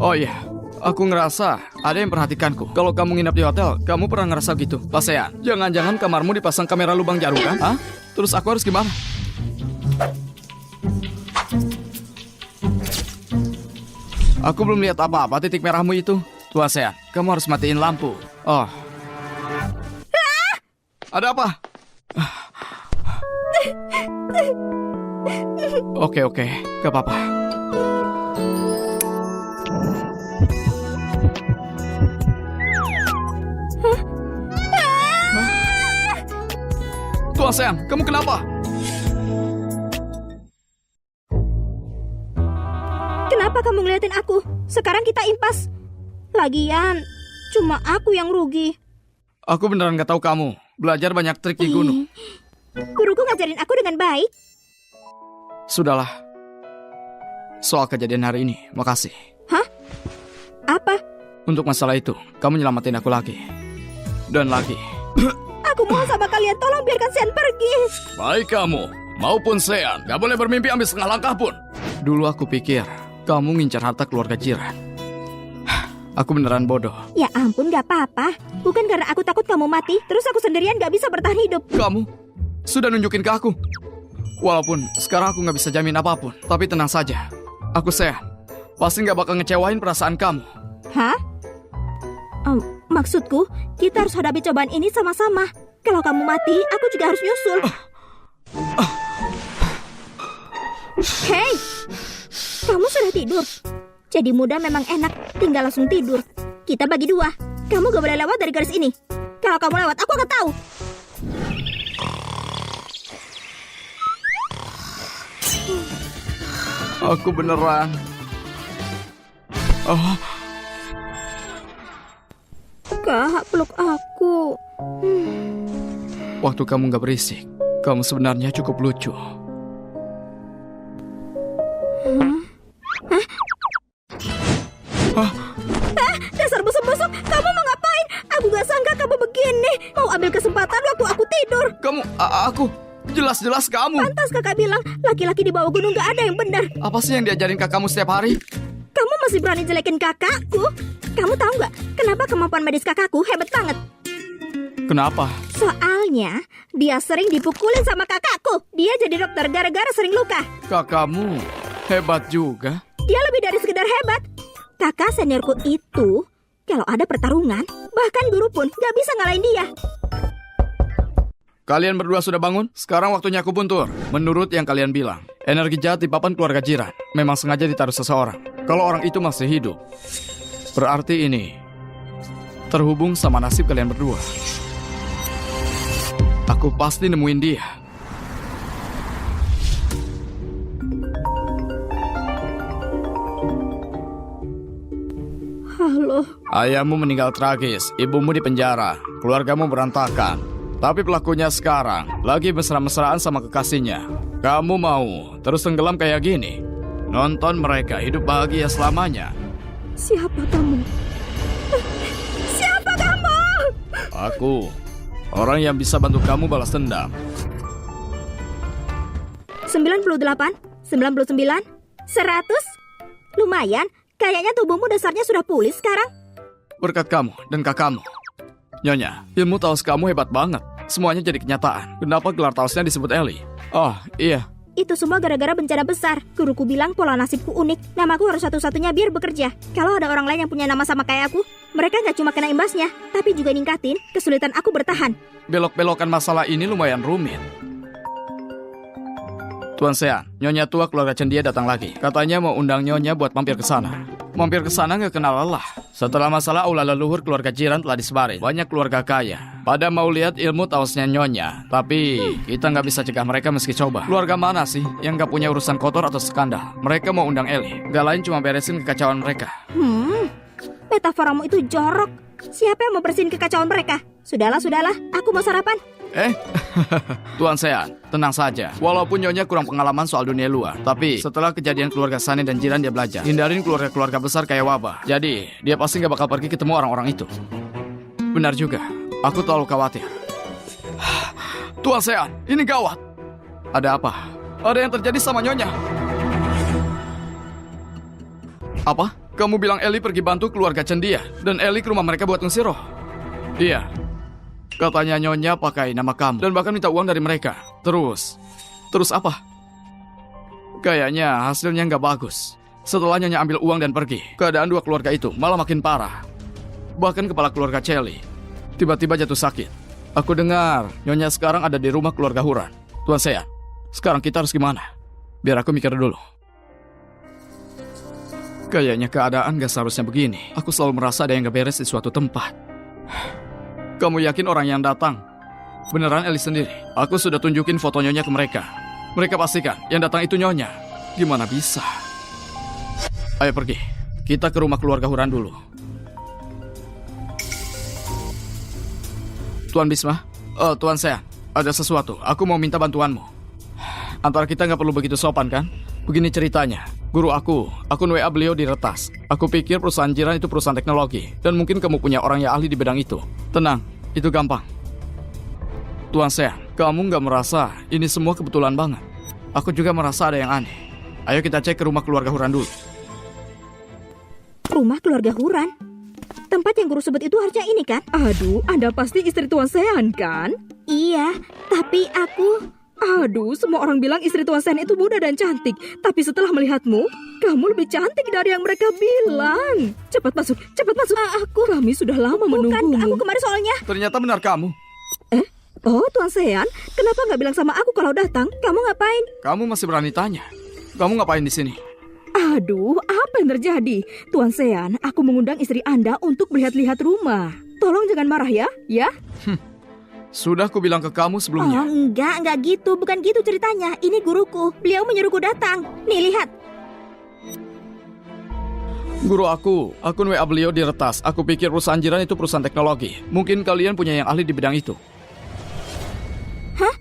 Oh iya, aku ngerasa ada yang perhatikanku. Kalau kamu nginap di hotel, kamu pernah ngerasa gitu, Pak Sean? Jangan-jangan kamarmu dipasang kamera lubang jarum kan? Hah? Terus aku harus gimana? Aku belum lihat apa-apa titik merahmu itu. Tuan Sean, kamu harus matiin lampu. Oh. Ada apa? Oke, gak apa-apa. Tuan Sean, kamu kenapa? Kenapa kamu ngeliatin aku? Sekarang kita impas. Lagian, cuma aku yang rugi. Aku beneran gak tahu kamu. Belajar banyak trik di gunung. Guruku ngajarin aku dengan baik. Sudahlah. Soal kejadian hari ini, makasih. Hah? Apa? Untuk masalah itu, kamu nyelamatin aku lagi. Dan lagi. Aku mohon sama kalian, tolong biarkan Sean pergi. Baik kamu, maupun Sean, gak boleh bermimpi ambil setengah langkah pun. Dulu aku pikir, kamu ngincar harta keluarga jiran. Aku beneran bodoh. Ya ampun, gak apa-apa. Bukan karena aku takut kamu mati, terus aku sendirian gak bisa bertahan hidup. Kamu sudah nunjukin ke aku. Walaupun sekarang aku gak bisa jamin apapun, tapi tenang saja. Aku Sean, pasti gak bakal ngecewain perasaan kamu. Hah? Maksudku, kita harus hadapi cobaan ini sama-sama. Kalau kamu mati, aku juga harus nyusul. Hei, kamu sudah tidur. Jadi muda memang enak, tinggal langsung tidur. Kita bagi 2. Kamu gak boleh lewat dari garis ini. Kalau kamu lewat, aku akan tahu. Aku beneran. Oh, Kak, peluk aku. waktu kamu gak berisik, kamu sebenarnya cukup lucu. Dasar busuk-busuk, kamu mau ngapain? Aku gak sangka kamu begini. Mau ambil kesempatan waktu aku tidur. Kamu, aku, jelas-jelas kamu. Pantas kakak bilang, laki-laki di bawah gunung gak ada yang benar. Apa sih yang diajarin kakakmu setiap hari? Kamu masih berani jelekin kakakku? Kamu tahu nggak kenapa kemampuan medis kakakku hebat banget? Kenapa? Soalnya dia sering dipukulin sama kakakku. Dia jadi dokter gara-gara sering luka. Kakakmu hebat juga. Dia lebih dari sekedar hebat. Kakak seniorku itu, kalau ada pertarungan, bahkan guru pun nggak bisa ngalahin dia. Kalian berdua sudah bangun? Sekarang waktunya aku buntur. Menurut yang kalian bilang, energi jahat di papan keluarga jiran memang sengaja ditaruh seseorang. Kalau orang itu masih hidup, berarti ini terhubung sama nasib kalian berdua. Aku pasti nemuin dia. Halo. Ayahmu meninggal tragis, ibumu di penjara, keluargamu berantakan. Tapi pelakunya sekarang lagi mesra-mesraan sama kekasihnya. Kamu mau terus tenggelam kayak gini? Nonton mereka hidup bahagia selamanya. Siapa kamu? Siapa kamu? Aku, orang yang bisa bantu kamu balas dendam. 98, 99, 100. Lumayan, kayaknya tubuhmu dasarnya sudah pulih sekarang. Berkat kamu dan kakakmu. Nyonya, ilmu taos kamu hebat banget. semuanya jadi kenyataan. Kenapa gelar Taosnya disebut Eli? Oh, iya. Itu semua gara-gara bencana besar. Guruku bilang pola nasibku unik. Namaku harus satu-satunya biar bekerja. Kalau ada orang lain yang punya nama sama kayak aku, mereka nggak cuma kena imbasnya, tapi juga ningkatin kesulitan aku bertahan. Belok-belokan masalah ini lumayan rumit. Tuan Sean, Nyonya tua keluarga Cendia datang lagi. Katanya mau undang Nyonya buat mampir ke sana. Mampir ke sana nggak kenal lelah. Setelah masalah aula leluhur keluarga jiran telah disebarin. Banyak keluarga kaya. Pada mau lihat ilmu Taosnya Nyonya. Tapi kita nggak bisa cegah mereka meski coba. Keluarga mana sih yang nggak punya urusan kotor atau skandal? Mereka mau undang Eli. Gak lain cuma beresin kekacauan mereka. Metaforamu itu jorok. Siapa yang mau bersihin kekacauan mereka? Sudahlah, aku mau sarapan. Tuan Sean, tenang saja. Walaupun Nyonya kurang pengalaman soal dunia luar, tapi setelah kejadian keluarga Sane dan jiran dia belajar hindarin keluarga-keluarga besar kayak wabah. Jadi, dia pasti gak bakal pergi ketemu orang-orang itu. Benar juga, aku terlalu khawatir. Tuan Sean, ini gawat. Ada apa? Ada yang terjadi sama Nyonya. Apa? Kamu bilang Eli pergi bantu keluarga Cendia dan Eli ke rumah mereka buat ngusir roh? Iya. Katanya Nyonya pakai nama kamu dan bahkan minta uang dari mereka. Terus apa? Kayaknya hasilnya nggak bagus. Setelah Nyonya ambil uang dan pergi, keadaan dua keluarga itu malah makin parah. Bahkan kepala keluarga Celi tiba-tiba jatuh sakit. Aku dengar Nyonya sekarang ada di rumah keluarga Huran. Tuan Sean, sekarang kita harus gimana? Biar aku mikir dulu. Kayaknya keadaan gak seharusnya begini. Aku selalu merasa ada yang gak beres di suatu tempat. Kamu yakin orang yang datang beneran Eli sendiri? Aku sudah tunjukin foto Nyonya ke mereka. Mereka pastikan yang datang itu Nyonya. Gimana bisa? Ayo pergi. Kita ke rumah keluarga Huran dulu. Tuan Bisma, Tuan Sean, ada sesuatu. Aku mau minta bantuanmu. Antara kita nggak perlu begitu sopan kan? Begini ceritanya. Guru aku WA beliau di retas. Aku pikir perusahaan jiran itu perusahaan teknologi. Dan mungkin kamu punya orang yang ahli di bidang itu. Tenang, itu gampang. Tuan Sean, kamu nggak merasa ini semua kebetulan banget? Aku juga merasa ada yang aneh. Ayo kita cek ke rumah keluarga Huran dulu. Rumah keluarga Huran? Tempat yang guru sebut itu harusnya ini kan? Aduh, Anda pasti istri Tuan Sean kan? Iya, tapi aku... Aduh, semua orang bilang istri Tuan Sean itu muda dan cantik. Tapi setelah melihatmu, kamu lebih cantik dari yang mereka bilang. Cepat masuk, Aku... Kami sudah lama menunggumu. Bukan, aku kemari soalnya. Ternyata benar kamu. Oh, Tuan Sean, kenapa nggak bilang sama aku kalau datang? Kamu ngapain? Kamu masih berani tanya. Kamu ngapain di sini? Aduh, apa yang terjadi? Tuan Sean, aku mengundang istri Anda untuk melihat-lihat rumah. Tolong jangan marah ya, ya? Sudah aku bilang ke kamu sebelumnya. Oh, enggak gitu. Bukan gitu ceritanya. Ini guruku. Beliau menyuruhku datang. Nih, lihat. Guru aku WA beliau di retas. Aku pikir perusahaan jiran itu perusahaan teknologi. Mungkin kalian punya yang ahli di bidang itu. Hah?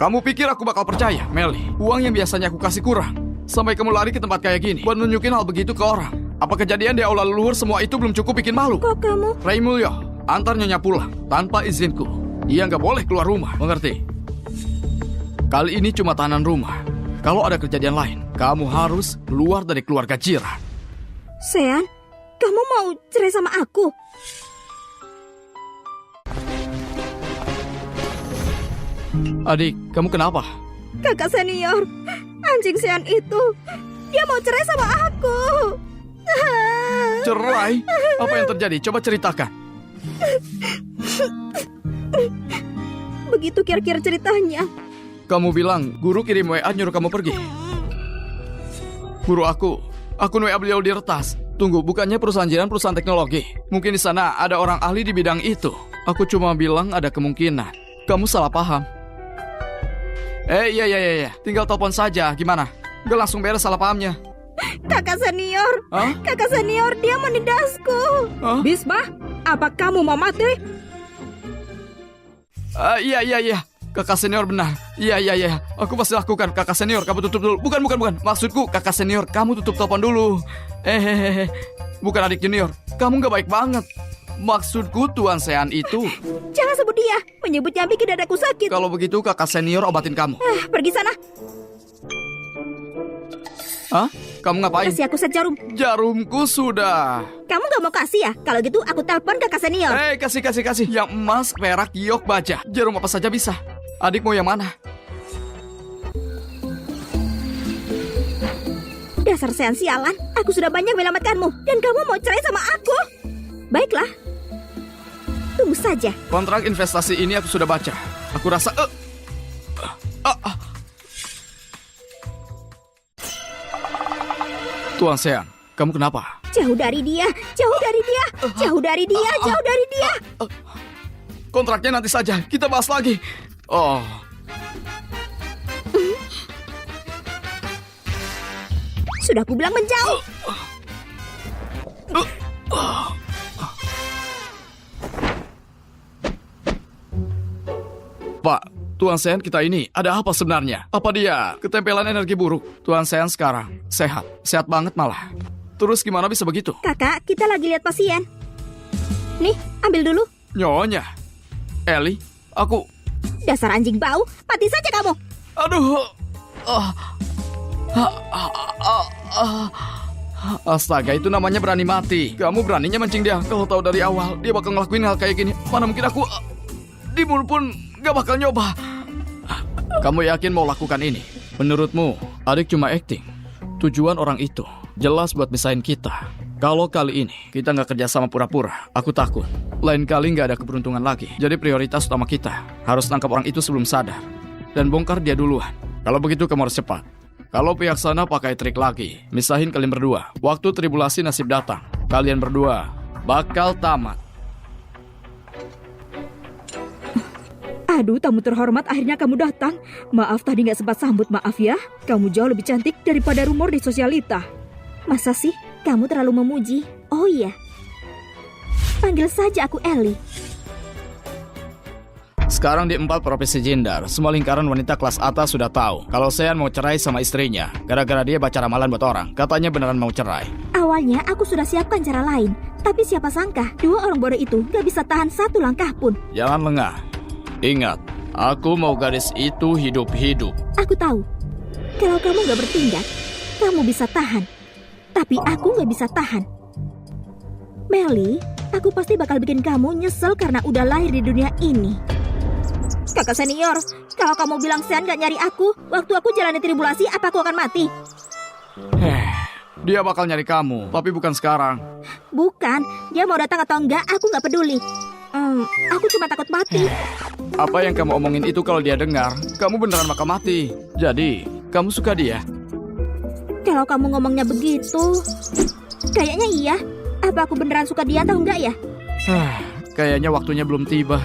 Kamu pikir aku bakal percaya, Meli? Uang yang biasanya aku kasih kurang. Sampai kamu lari ke tempat kayak gini buat nunjukin hal begitu ke orang. Apa kejadian di aula leluhur semua itu belum cukup bikin malu? Kok kamu? Raimulyo, antar Nyonya pulang tanpa izinku. Dia nggak boleh keluar rumah, mengerti? Kali ini cuma tahanan rumah. Kalau ada kejadian lain, kamu harus keluar dari keluarga jiran. Sean, kamu mau cerai sama aku? Adik, kamu kenapa? Kakak senior, anjing Sean itu, dia mau cerai sama aku. Cerai? Apa yang terjadi? Coba ceritakan. Begitu kira-kira ceritanya. Kamu bilang guru kirim WA nyuruh kamu pergi. Guru aku WA beliau di retas. Tunggu, bukannya perusahaan jiran perusahaan teknologi? Mungkin di sana ada orang ahli di bidang itu. Aku cuma bilang ada kemungkinan. Kamu salah paham. Iya. Tinggal telepon saja. Gimana? Gak langsung beres salah pahamnya. Kakak senior. Hah? Kakak senior, dia menindasku. Hah? Bisma, apa kamu mau mati? Iya. Kakak senior benar. Iya. Aku pasti lakukan. Kakak senior, kamu tutup dulu. Bukan. Maksudku, kakak senior, kamu tutup telepon dulu. Bukan adik junior. Kamu gak baik banget. Maksudku, Tuan Sean itu. Jangan sebut dia. Menyebutnya bikin dadaku sakit. Kalau begitu, kakak senior obatin kamu. Pergi sana. Hah? Kamu ngapain? Kasih aku sejarum. Jarumku sudah. Kamu gak mau kasih ya? Kalau gitu aku telepon kakak senior. Kasih. Yang emas, perak, giok, baja. Jarum apa saja bisa. Adik mau yang mana? Dasar sean sialan, aku sudah banyak menyelamatkanmu. Dan kamu mau cerai sama aku? Baiklah. Tunggu saja. Kontrak investasi ini aku sudah baca. Aku rasa... Tuan Sean, kamu kenapa? Jauh dari dia, jauh dari dia, jauh dari dia, jauh dari dia. Kontraknya nanti saja, kita bahas lagi. Oh, Sudah aku bilang menjauh. Pak, Tuan Sean kita ini ada apa sebenarnya? Apa dia ketempelan energi buruk? Tuan Sean sekarang sehat banget malah. Terus gimana bisa begitu? Kakak, kita lagi lihat pasien. Nih, ambil dulu. Nyonya, Ellie, aku... Dasar anjing bau, mati saja kamu. Aduh. Astaga, itu namanya berani mati. Kamu beraninya mancing dia. Kalau tahu dari awal dia bakal ngelakuin hal kayak gini, mana mungkin aku di mulut pun gak bakal nyoba. Kamu yakin mau lakukan ini? Menurutmu, adik cuma acting? Tujuan orang itu jelas buat misahin kita. Kalau kali ini kita nggak kerja sama pura-pura, aku takut lain kali nggak ada keberuntungan lagi. Jadi prioritas utama kita harus nangkap orang itu sebelum sadar dan bongkar dia duluan. Kalau begitu kamu harus cepat. Kalau pihak sana pakai trik lagi, misahin kalian berdua. Waktu tribulasi nasib datang, kalian berdua bakal tamat. Aduh, tamu terhormat, akhirnya kamu datang. Maaf tadi nggak sempat sambut, maaf ya. Kamu jauh lebih cantik daripada rumor di sosialita. Masa sih? Kamu terlalu memuji. Oh iya. Panggil saja aku Ellie. Sekarang di 4 provinsi Jindar, semua lingkaran wanita kelas atas sudah tahu kalau Sean mau cerai sama istrinya. Gara-gara dia baca ramalan buat orang. Katanya beneran mau cerai. Awalnya aku sudah siapkan cara lain. Tapi siapa sangka, 2 orang bodoh itu gak bisa tahan 1 langkah pun. Jangan lengah. Ingat, aku mau gadis itu hidup-hidup. Aku tahu. Kalau kamu gak bertindak, kamu bisa tahan. Tapi aku gak bisa tahan. Melly, aku pasti bakal bikin kamu nyesel karena udah lahir di dunia ini. Kakak senior, kalau kamu bilang Sean gak nyari aku, waktu aku jalani tribulasi, apa aku akan mati? Dia bakal nyari kamu, tapi bukan sekarang. Bukan, dia mau datang atau enggak, aku gak peduli. Aku cuma takut mati. Apa yang kamu omongin itu kalau dia dengar, kamu beneran bakal mati. Jadi, kamu suka dia? Kalau kamu ngomongnya begitu, kayaknya iya. Apa aku beneran suka dia atau enggak ya? Kayaknya waktunya belum tiba.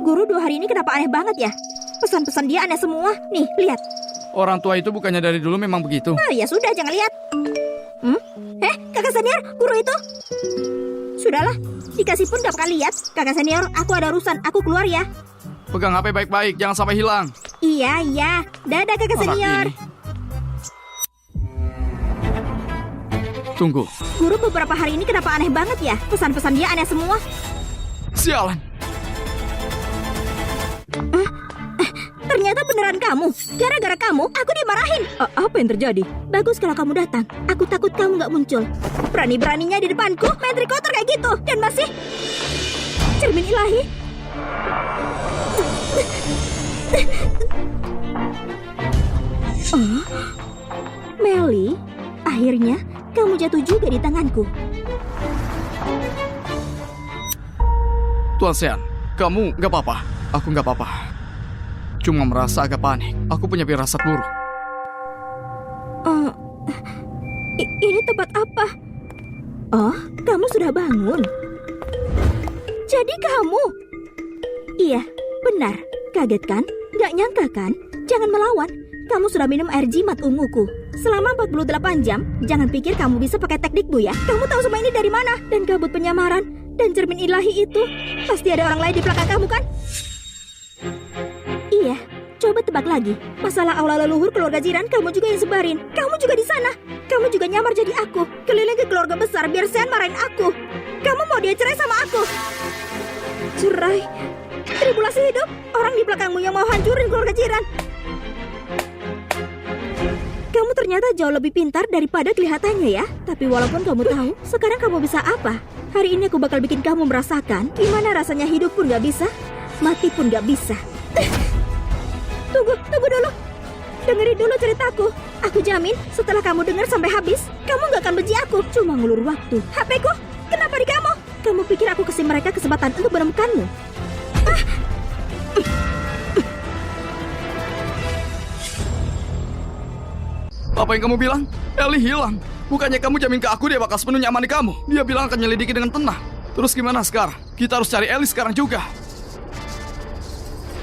Guru 2 hari ini kenapa aneh banget ya? Pesan-pesan dia aneh semua. Nih, lihat. Orang tua itu bukannya dari dulu memang begitu? Ya sudah, jangan lihat. Kakak senior, guru itu. Sudahlah, dikasih pun gak bakal lihat. Kakak senior, aku ada urusan, aku keluar ya. Pegang HP baik-baik, jangan sampai hilang. Iya. Dadah kakak senior. Tunggu. Guru beberapa hari ini kenapa aneh banget ya? Pesan-pesan dia aneh semua. Sialan. Ternyata beneran kamu. Gara-gara kamu, aku dimarahin. Apa yang terjadi? Bagus kalau kamu datang. Aku takut kamu gak muncul. Berani-beraninya di depanku main trik kotor kayak gitu. Dan masih cermin ilahi. Melly, akhirnya kamu jatuh juga di tanganku. Tuan Sean, kamu gak apa-apa. Aku gak apa-apa. Cuma merasa agak panik. Aku punya firasat buruk. Ini tempat apa? Oh, kamu sudah bangun. Jadi kamu? Iya, benar. Kaget kan? Gak nyangka kan? Jangan melawan. Kamu sudah minum air jimat unguku. Selama 48 jam, jangan pikir kamu bisa pakai teknikmu ya. Kamu tahu semua ini dari mana? Dan kabut penyamaran dan cermin ilahi itu. Pasti ada orang lain di belakang kamu kan? Iya, coba tebak lagi. Masalah aula leluhur keluarga jiran kamu juga yang sebarin. Kamu juga di sana. Kamu juga nyamar jadi aku. Keliling ke keluarga besar biar Sean marahin aku. Kamu mau dia cerai sama aku? Cerai? Tribulasi hidup? Orang di belakangmu yang mau hancurin keluarga jiran. ternyata jauh lebih pintar daripada kelihatannya ya. Tapi walaupun kamu tahu, sekarang kamu bisa apa? Hari ini aku bakal bikin kamu merasakan gimana rasanya hidup pun gak bisa, mati pun gak bisa. Tunggu dulu. Dengerin dulu ceritaku. Aku jamin setelah kamu dengar sampai habis, kamu gak akan benci aku. Cuma ngulur waktu. HP-ku, kenapa di kamu? Kamu pikir aku kasih mereka kesempatan untuk menemukanmu? Apa yang kamu bilang? Ellie hilang. Bukannya kamu jamin ke aku dia bakal sepenuhnya aman di kamu. Dia bilang akan nyelidiki dengan tenang. Terus gimana sekarang? Kita harus cari Ellie sekarang juga.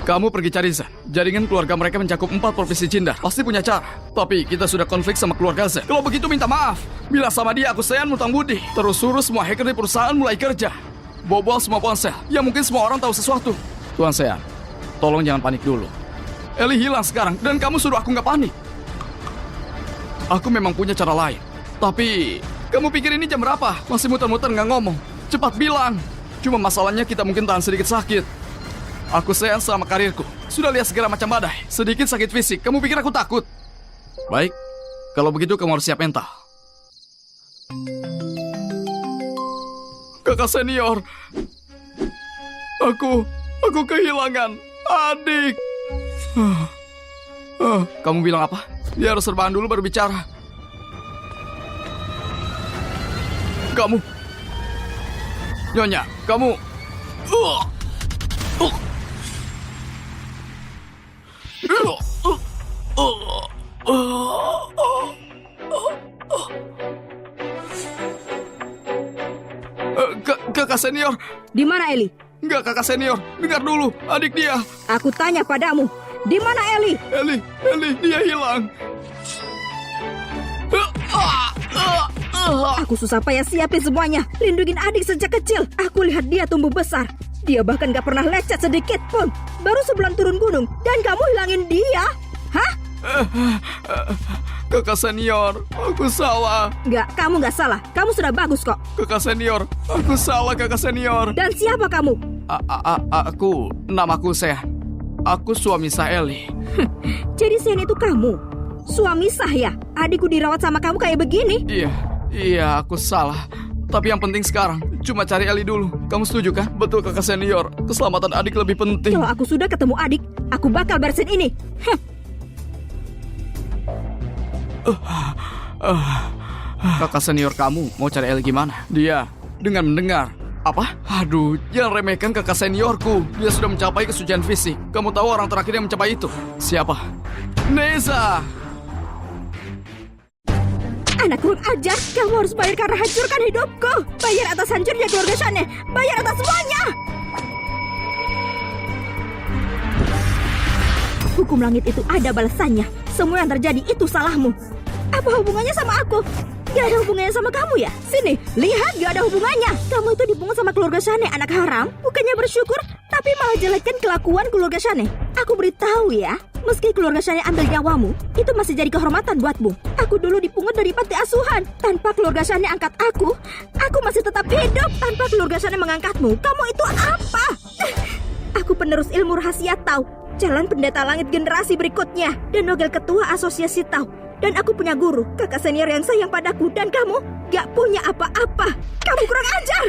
Kamu pergi cari Zen. Jaringan keluarga mereka mencakup 4 provinsi Cindar. Pasti punya cara. Tapi kita sudah konflik sama keluarga Zen. Kalau begitu minta maaf. Bilang sama dia aku Sean mutang budi. Terus suruh semua hacker di perusahaan mulai kerja. Bobol semua ponsel. Ya mungkin semua orang tahu sesuatu. Tuan Sean, tolong jangan panik dulu. Ellie hilang sekarang dan kamu suruh aku nggak panik. Aku memang punya cara lain. Tapi, kamu pikir ini jam berapa? Masih muter-muter nggak ngomong. Cepat bilang. Cuma masalahnya kita mungkin tahan sedikit sakit. Aku sayang sama karirku. Sudah lihat segala macam badai. Sedikit sakit fisik. Kamu pikir aku takut? Baik. Kalau begitu kamu harus siap mental. Kakak senior. Aku kehilangan adik. Kamu bilang apa? Dia harus rebahan dulu baru bicara. Kamu Nyonya, kamu Kakak senior. Di mana Ellie? Enggak, kakak senior. Dengar dulu, adik dia. Aku tanya padamu, di mana Ellie? Ellie, dia hilang. Aku susah payah siapin semuanya. Lindungin adik sejak kecil. Aku lihat dia tumbuh besar. Dia bahkan gak pernah lecet sedikit pun. Baru sebulan turun gunung. Dan kamu hilangin dia? Hah? Kakak senior, aku salah. Enggak, kamu gak salah. Kamu sudah bagus kok. Kakak senior, aku salah kakak senior. Dan siapa kamu? Namaku Sean. Aku suami sah Ellie. Jadi Sean itu kamu? Suami sah ya? Adikku dirawat sama kamu kayak begini? Iya, aku salah. Tapi yang penting sekarang, cuma cari Ellie dulu. Kamu setuju kan? Betul kakak senior. Keselamatan adik lebih penting. Kalau aku sudah ketemu adik, aku bakal beresin ini. Kakak senior kamu mau cari Ellie gimana? Dia dengan mendengar. Apa? Aduh, jangan remehkan kakak seniorku. Dia sudah mencapai kesucian fisik. Kamu tahu orang terakhir yang mencapai itu? Siapa? Neza! Anak kurang ajar, kamu harus bayar karena hancurkan hidupku. Bayar atas hancurnya keluarga Shane. Bayar atas semuanya. Hukum langit itu ada balasannya. Semua yang terjadi itu salahmu. Apa hubungannya sama aku? Gak ada hubungannya sama kamu ya? Sini, lihat gak ada hubungannya. Kamu itu dipungut sama keluarga Shane, anak haram. Bukannya bersyukur, tapi malah jelekkan kelakuan keluarga Shane. Aku beritahu ya, meski keluarga Shane ambil nyawamu, itu masih jadi kehormatan buatmu. Aku dulu dipungut dari panti asuhan. Tanpa keluarga Shane angkat aku masih tetap hidup. Tanpa keluarga Shane mengangkatmu, kamu itu apa? Aku penerus ilmu rahasia Tau, jalan pendeta langit generasi berikutnya, dan Nogel ketua asosiasi Tau. Dan aku punya guru, kakak senior yang sayang padaku. Dan kamu gak punya apa-apa. Kamu kurang ajar.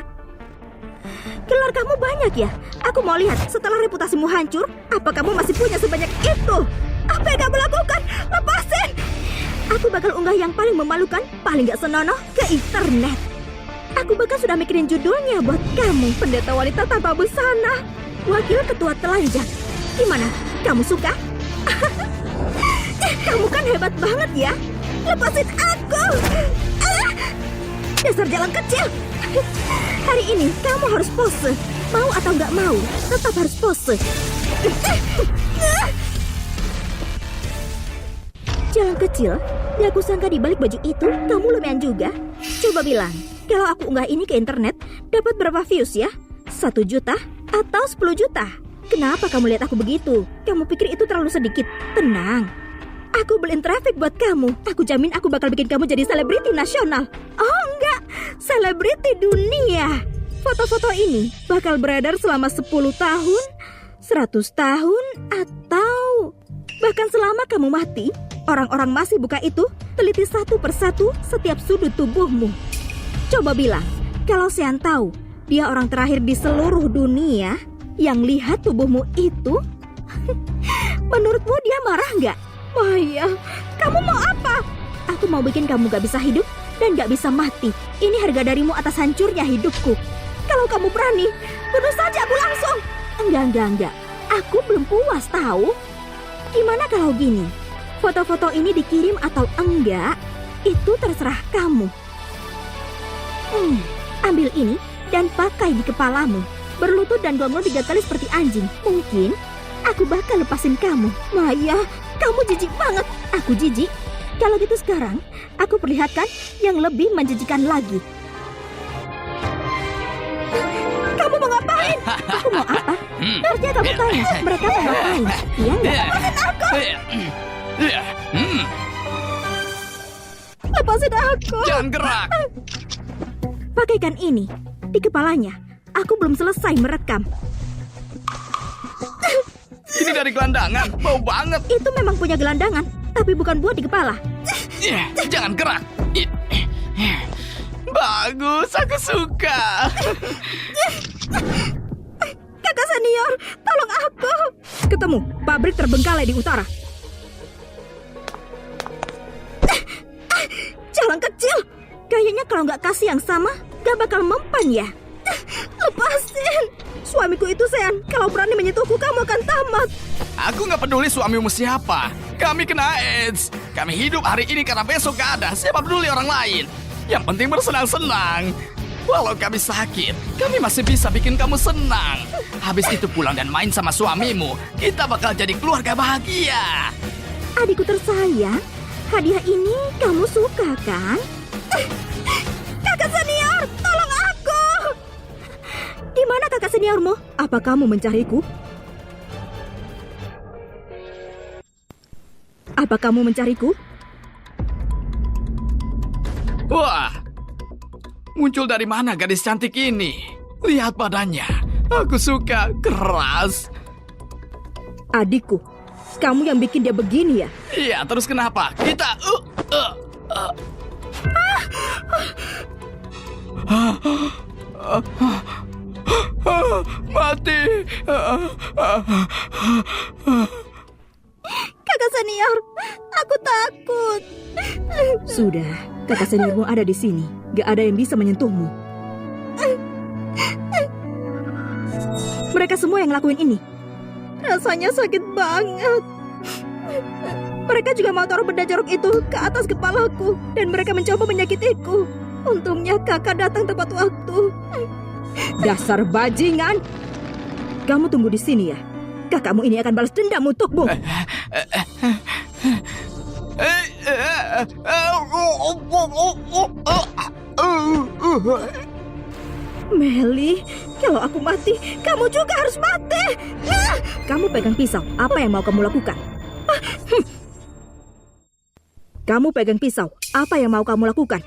Gelar kamu banyak ya? Aku mau lihat setelah reputasimu hancur, apa kamu masih punya sebanyak itu? Apa yang kamu lakukan? Lepasin! Aku bakal unggah yang paling memalukan, paling gak senonoh ke internet. Aku bahkan sudah mikirin judulnya buat kamu. Pendeta wanita tanpa busana, wakil ketua telanjang. Gimana? Kamu suka? Kamu kan hebat banget ya. Lepasin aku. Dasar jalan kecil. Hari ini kamu harus pose. Mau atau nggak mau, tetap harus pose. Jalan kecil. Gak aku sangka di balik baju itu kamu lumayan juga. Coba bilang, kalau aku unggah ini ke internet, dapat berapa views ya? 1 juta atau 10 juta? Kenapa kamu lihat aku begitu? Kamu pikir itu terlalu sedikit? Tenang. Aku beliin traffic buat kamu. Aku jamin aku bakal bikin kamu jadi selebriti nasional. Oh enggak, selebriti dunia. Foto-foto ini bakal beredar selama 10 tahun, 100 tahun, atau bahkan selama kamu mati. Orang-orang masih buka itu, teliti satu persatu setiap sudut tubuhmu. Coba bilang, kalau Sean tahu dia orang terakhir di seluruh dunia yang lihat tubuhmu itu, menurutmu dia marah nggak? Maya, kamu mau apa? Aku mau bikin kamu gak bisa hidup dan gak bisa mati. Ini harga darimu atas hancurnya hidupku. Kalau kamu berani, bunuh saja aku langsung. Enggak. Aku belum puas tahu. Gimana kalau gini? Foto-foto ini dikirim atau enggak, itu terserah kamu. Ambil ini dan pakai di kepalamu. Berlutut dan gonggong 3 kali seperti anjing. Mungkin aku bakal lepasin kamu. Maya, kamu jijik banget. Aku jijik. Kalau gitu sekarang, aku perlihatkan yang lebih menjijikan lagi. Kamu mau ngapain? Aku mau apa? Harusnya kamu tanya, mereka mau ngapain? Iya nggak? Lepasin aku! Lepasin aku! Jangan gerak! Pakaikan ini di kepalanya. Aku belum selesai merekam. Ini dari gelandangan, bau banget. Itu memang punya gelandangan, tapi bukan buat di kepala. Jangan gerak. Bagus, aku suka. Kakak senior, tolong aku. Ketemu, pabrik terbengkalai di utara. Jalan kecil. Kayaknya kalau nggak kasih yang sama, gak bakal mempan ya. Lepasin. Suamiku itu Sean. Kalau berani menyentuhku, kamu akan tamat. Aku nggak peduli suamimu siapa. Kami kena AIDS. Kami hidup hari ini karena besok gak ada. Siapa peduli orang lain? Yang penting bersenang-senang. Walau kami sakit, kami masih bisa bikin kamu senang. Habis itu pulang dan main sama suamimu. Kita bakal jadi keluarga bahagia. Adikku tersayang, hadiah ini kamu suka kan? Kakak senior, tolong aku. Di mana kakak seniormu? Apa kamu mencariku? Apa kamu mencariku? Wah, muncul dari mana gadis cantik ini? Lihat badannya. Aku suka, keras. Adikku, kamu yang bikin dia begini ya? Iya, terus kenapa? Kita... Mati. Kakak senior, aku takut. Sudah, kakak seniormu ada di sini. Gak ada yang bisa menyentuhmu. Mereka semua yang ngelakuin ini. Rasanya sakit banget. Mereka juga mau taruh benda jorok itu ke atas kepalaku. Dan mereka mencoba menyakitiku. Untungnya kakak datang tepat waktu. Dasar bajingan. Kamu tunggu di sini ya. Kakakmu ini akan balas dendam untukmu. Meli, kalau aku mati, kamu juga harus mati. Kamu pegang pisau. Apa yang mau kamu lakukan? Kamu pegang pisau. Apa yang mau kamu lakukan?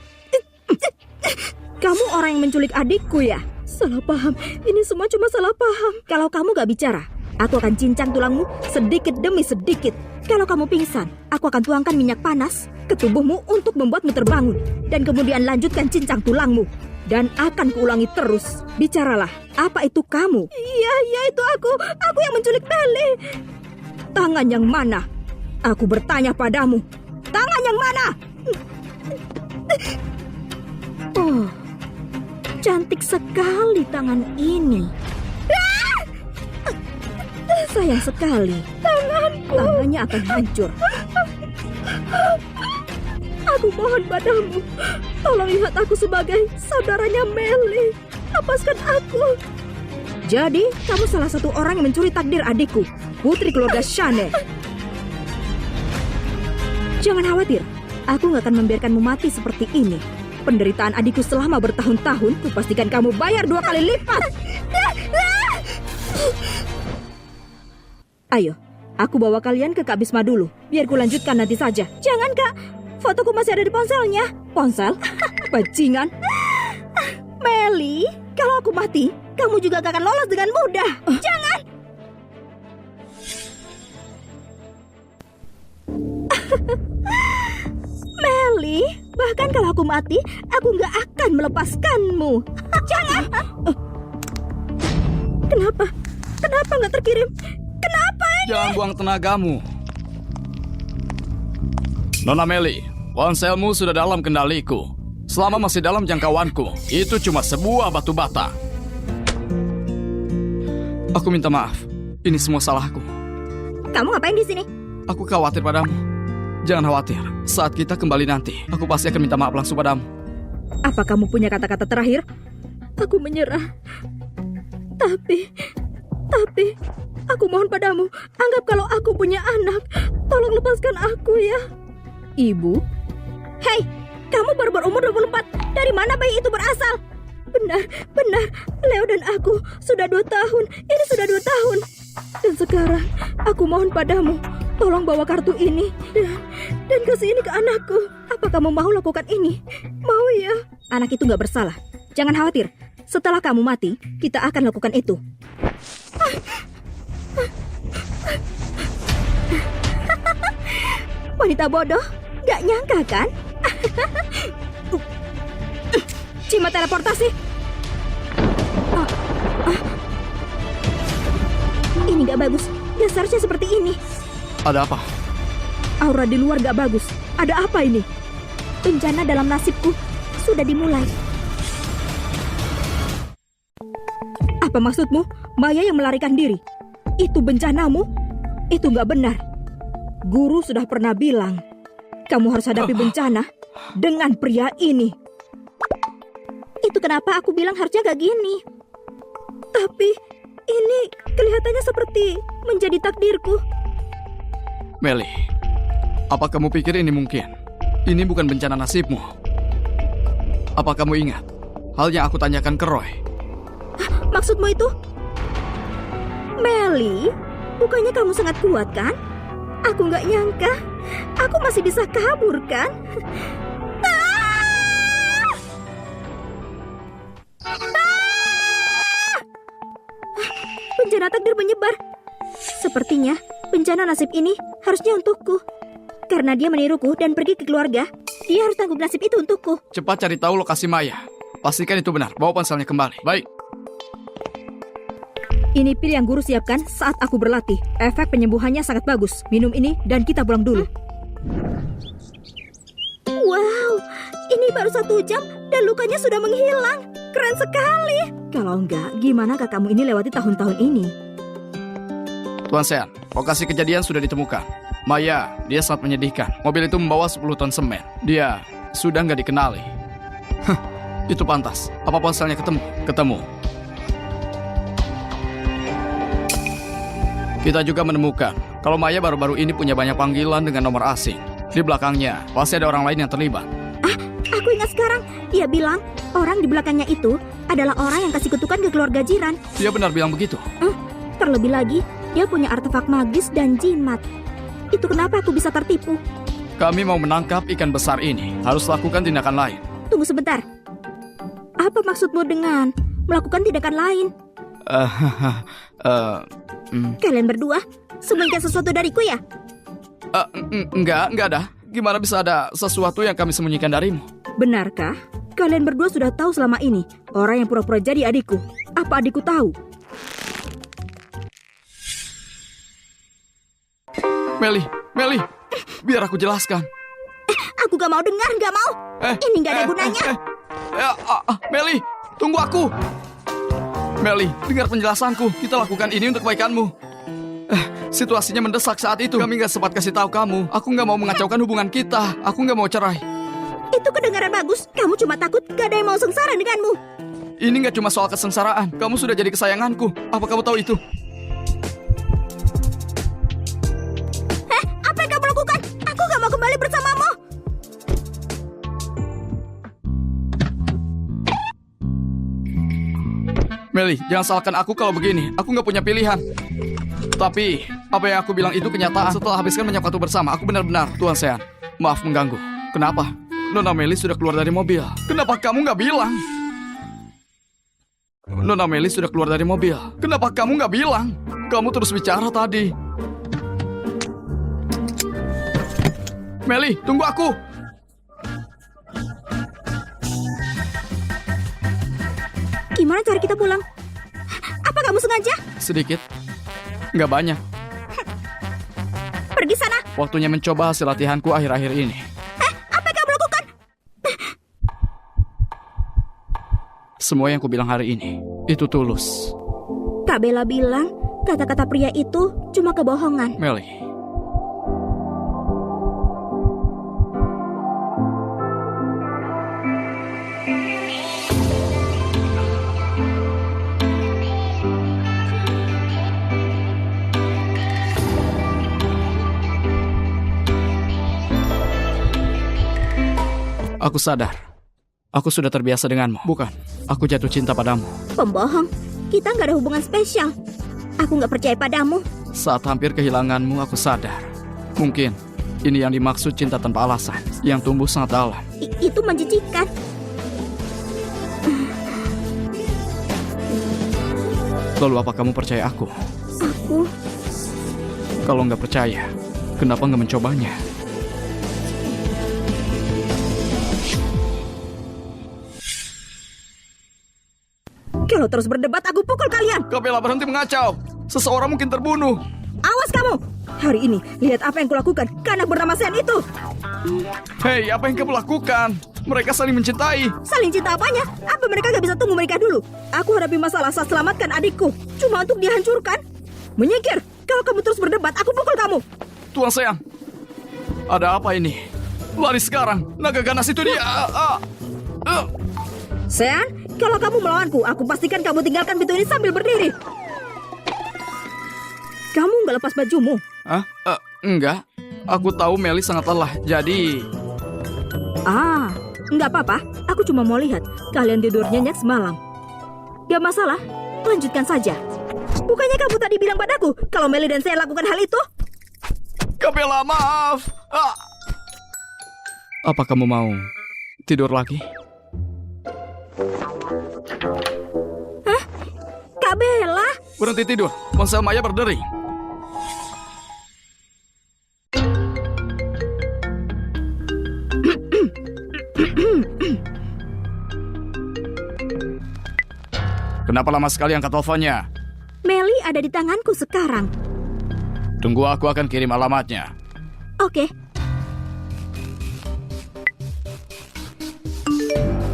Kamu orang yang menculik adikku ya? Salah paham. Ini semua cuma salah paham. Kalau kamu gak bicara, aku akan cincang tulangmu sedikit demi sedikit. Kalau kamu pingsan, aku akan tuangkan minyak panas ke tubuhmu untuk membuatmu terbangun. Dan kemudian lanjutkan cincang tulangmu. Dan akan kuulangi terus. Bicaralah, apa itu kamu? Iya, itu aku. Aku yang menculik Meli. Tangan yang mana? Aku bertanya padamu. Tangan yang mana? Oh, cantik sekali tangan ini. Sayang sekali, tangannya akan hancur. Aku mohon padamu, tolong lihat aku sebagai saudaranya Meli. Lepaskan aku. Jadi, kamu salah satu orang yang mencuri takdir adikku, putri keluarga Shane. Jangan khawatir, aku gak akan membiarkanmu mati seperti ini. Penderitaan adikku selama bertahun-tahun, kupastikan kamu bayar 2 kali lipat. Ayo, aku bawa kalian ke Kak Bisma dulu, biar ku lanjutkan nanti saja. Jangan Kak, fotoku masih ada di ponselnya. Ponsel? Bajingan. Meli, kalau aku mati, kamu juga gak akan lolos dengan mudah. Jangan. Meli, bahkan kalau aku mati, aku nggak akan melepaskanmu. Jangan! Kenapa? Kenapa nggak terkirim? Kenapa ini? Jangan buang tenagamu. Nona Meli, ponselmu sudah dalam kendaliku. Selama masih dalam jangkauanku, itu cuma sebuah batu bata. Aku minta maaf. Ini semua salahku. Kamu ngapain di sini? Aku khawatir padamu. Jangan khawatir. Saat kita kembali nanti, aku pasti akan minta maaf langsung padamu. Apa kamu punya kata-kata terakhir? Aku menyerah. Tapi, aku mohon padamu, anggap kalau aku punya anak. Tolong lepaskan aku ya. Ibu? Hei, kamu baru berumur 24. Dari mana bayi itu berasal? Benar. Leo dan aku sudah 2 tahun. Ini sudah 2 tahun. Dan sekarang, aku mohon padamu, tolong bawa kartu ini dan kasih ini ke anakku. Apa kamu mau lakukan ini? Mau ya? Anak itu nggak bersalah. Jangan khawatir. Setelah kamu mati, kita akan lakukan itu. Wanita bodoh, nggak nyangka kan? Cima teleportasi. Ini nggak bagus. Dia seharusnya seperti ini. Ada apa? Aura di luar nggak bagus. Ada apa ini? Bencana dalam nasibku sudah dimulai. Apa maksudmu? Maya yang melarikan diri. Itu bencanamu? Itu nggak benar. Guru sudah pernah bilang, kamu harus hadapi bencana dengan pria ini. Itu kenapa aku bilang harusnya gak gini. Tapi ini kelihatannya seperti menjadi takdirku. Meli, apa kamu pikir ini mungkin? Ini bukan bencana nasibmu. Apa kamu ingat hal yang aku tanyakan ke Roy? Maksudmu itu? Meli, bukannya kamu sangat kuat kan? Aku nggak nyangka. Aku masih bisa kabur kan? Bencana takdir menyebar. Sepertinya bencana nasib ini harusnya untukku. Karena dia meniruku dan pergi ke keluarga, dia harus tanggung nasib itu untukku. Cepat cari tahu lokasi Maya. Pastikan itu benar. Bawa ponselnya kembali. Baik. Ini pil yang guru siapkan saat aku berlatih. Efek penyembuhannya sangat bagus. Minum ini dan kita pulang dulu. Wow, ini baru 1 jam dan lukanya sudah menghilang. Keren sekali. Kalau enggak, gimana kamu ini lewati tahun-tahun ini? Tuan Sean, lokasi kejadian sudah ditemukan. Maya, dia sangat menyedihkan. Mobil itu membawa 10 ton semen. Dia sudah nggak dikenali. Itu pantas. Apa ponselnya ketemu? Ketemu. Kita juga menemukan kalau Maya baru-baru ini punya banyak panggilan dengan nomor asing. Di belakangnya pasti ada orang lain yang terlibat. Aku ingat sekarang. Dia bilang orang di belakangnya itu adalah orang yang kasih kutukan ke keluarga jiran. Dia benar bilang begitu? Terlebih lagi, dia punya artefak magis dan jimat. Itu kenapa aku bisa tertipu. Kami mau menangkap ikan besar ini. Harus lakukan tindakan lain. Tunggu sebentar. Apa maksudmu dengan melakukan tindakan lain? Kalian berdua sembunyikan sesuatu dariku ya? Enggak ada. Gimana bisa ada sesuatu yang kami sembunyikan darimu? Benarkah? Kalian berdua sudah tahu selama ini orang yang pura-pura jadi adikku. Apa adikku tahu? Meli, biar aku jelaskan. Aku gak mau dengar, gak mau. Ini gak ada gunanya. Meli, tunggu aku. Meli, dengar penjelasanku. Kita lakukan ini untuk kebaikanmu. Situasinya mendesak saat itu. Kami gak sempat kasih tahu kamu. Aku gak mau mengacaukan hubungan kita. Aku gak mau cerai. Itu kedengaran bagus. Kamu cuma takut gak ada yang mau sengsara denganmu. Ini gak cuma soal kesengsaraan. Kamu sudah jadi kesayanganku. Apa kamu tahu itu? Apa yang kamu lakukan? Aku gak mau kembali bersamamu. Meli, jangan salahkan aku kalau begini. Aku gak punya pilihan. Tapi, apa yang aku bilang itu kenyataan. Setelah habiskan banyak waktu bersama, aku benar-benar, Tuan Sean, maaf mengganggu. Kenapa? Nona Meli sudah keluar dari mobil. Kenapa kamu gak bilang? Nona Meli sudah keluar dari mobil. Kenapa kamu gak bilang? Kamu terus bicara tadi. Meli, tunggu aku. Gimana cara kita pulang? Apa kamu sengaja? Sedikit. Nggak banyak. Pergi sana. Waktunya mencoba hasil latihanku akhir-akhir ini. Apa yang kamu lakukan? Semua yang kubilang hari ini, itu tulus. Kak Bella bilang kata-kata pria itu cuma kebohongan. Meli. Aku sadar, aku sudah terbiasa denganmu. Bukan, aku jatuh cinta padamu. Pembohong, kita nggak ada hubungan spesial. Aku nggak percaya padamu. Saat hampir kehilanganmu, aku sadar. Mungkin ini yang dimaksud cinta tanpa alasan, yang tumbuh sangat dalam. Itu menjijikan. Lalu apa kamu percaya aku? Aku Kalau nggak percaya, kenapa nggak mencobanya? Kalau terus berdebat, aku pukul kalian. Kak Bella, berhenti mengacau. Seseorang mungkin terbunuh. Awas kamu. Hari ini, lihat apa yang kulakukan ke anak bernama Sean itu. Hei, apa yang kamu lakukan? Mereka saling mencintai. Saling cinta apanya? Apa mereka gak bisa tunggu menikah dulu? Aku hadapi masalah saat selamatkan adikku. Cuma untuk dihancurkan. Menyingkir. Kalau kamu terus berdebat, aku pukul kamu. Tuan Sean, ada apa ini? Lari sekarang. Naga ganas itu dia. Sean, kalau kamu melawanku, aku pastikan kamu tinggalkan pintu ini sambil berdiri. Kamu nggak lepas bajumu? Enggak. Aku tahu Meli sangat lelah, jadi... Nggak apa-apa. Aku cuma mau lihat kalian tidur nyenyak semalam. Gak masalah, lanjutkan saja. Bukannya kamu tadi bilang padaku kalau Meli dan saya lakukan hal itu? Kak Bella, maaf. Apa kamu mau tidur lagi? Kak Bella, Berhenti tidur. Ponsel Maya berdering. Kenapa lama sekali angkat teleponnya? Meli ada di tanganku sekarang. Tunggu, aku akan kirim alamatnya. Oke,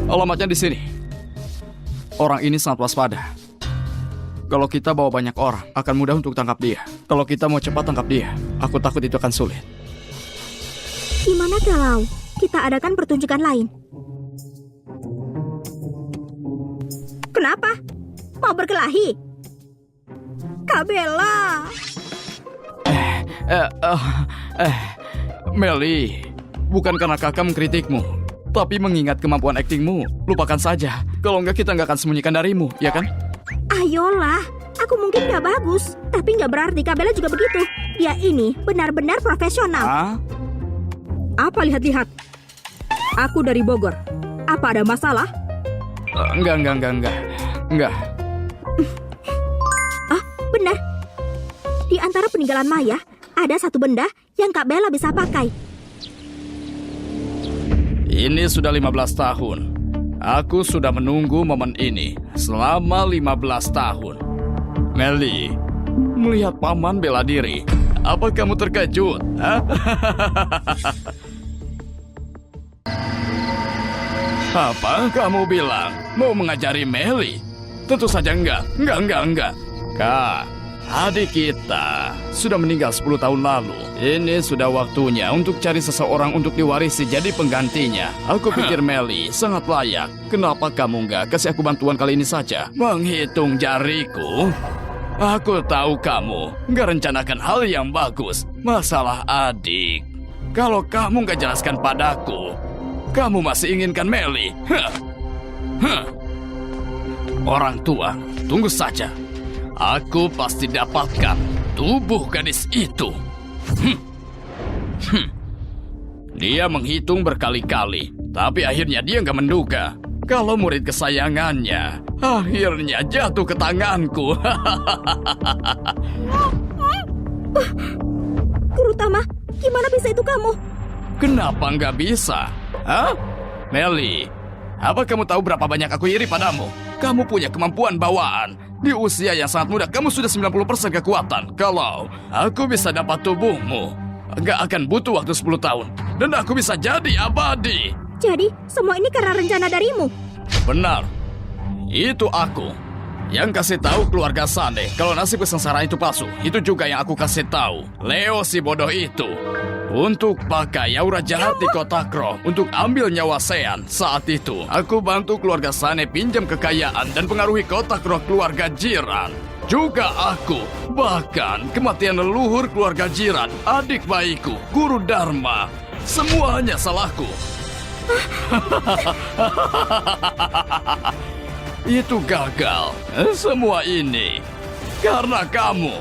Alamatnya di sini. Orang ini sangat waspada. Kalau kita bawa banyak orang, akan mudah untuk tangkap dia. Kalau kita mau cepat tangkap dia, aku takut itu akan sulit. gimana kalau kita adakan pertunjukan lain? Kenapa? Mau berkelahi? Kak Bella. Meli, bukan karena kakak mengkritikmu, tapi mengingat kemampuan aktingmu, lupakan saja. Kalau enggak, kita nggak akan sembunyikan darimu, ya kan? Ayolah, aku mungkin gak bagus, tapi gak berarti Kak Bella juga begitu. Dia ini benar-benar profesional. Ah? Apa lihat-lihat? Aku dari Bogor. Apa ada masalah? Enggak. Benar. Di antara peninggalan Maya, ada satu benda yang Kak Bella bisa pakai. Ini sudah 15 tahun. Aku sudah menunggu momen ini selama 15 tahun. Meli, melihat paman bela diri, apa kamu terkejut? Hah? Apa kamu bilang? Mau mengajari Meli? Tentu saja enggak. Kak, adik kita sudah meninggal 10 tahun lalu. Ini sudah waktunya untuk cari seseorang untuk diwarisi jadi penggantinya. Aku pikir Meli sangat layak. Kenapa kamu enggak kasih aku bantuan kali ini saja? Menghitung jariku? Aku tahu kamu nggak rencanakan hal yang bagus. Masalah adik. Kalau kamu nggak jelaskan padaku, kamu masih inginkan Meli. Orang tua, tunggu saja. Aku pasti dapatkan tubuh gadis itu. Dia menghitung berkali-kali, tapi akhirnya dia nggak menduga kalau murid kesayangannya akhirnya jatuh ke tanganku. Guru Tama, gimana bisa itu kamu? Kenapa nggak bisa? Hah? Melly, apa kamu tahu berapa banyak aku iri padamu? Kamu punya kemampuan bawaan. Di usia yang sangat muda, kamu sudah 90% kekuatan. Kalau aku bisa dapat tubuhmu, nggak akan butuh waktu 10 tahun. Dan aku bisa jadi abadi. Jadi, semua ini karena rencana darimu. Benar. Itu aku yang kasih tahu keluarga Sane kalau nasib kesengsaraan itu palsu. Itu juga yang aku kasih tahu Leo si bodoh itu untuk pakai aura jahat di Kota Kro untuk ambil nyawa Sean. Saat itu aku bantu keluarga Sane pinjam kekayaan dan pengaruhi Kota Kro keluarga jiran. Juga aku, bahkan kematian leluhur keluarga jiran, adik bayiku, Guru Dharma, semuanya salahku. Itu gagal. Semua ini karena kamu.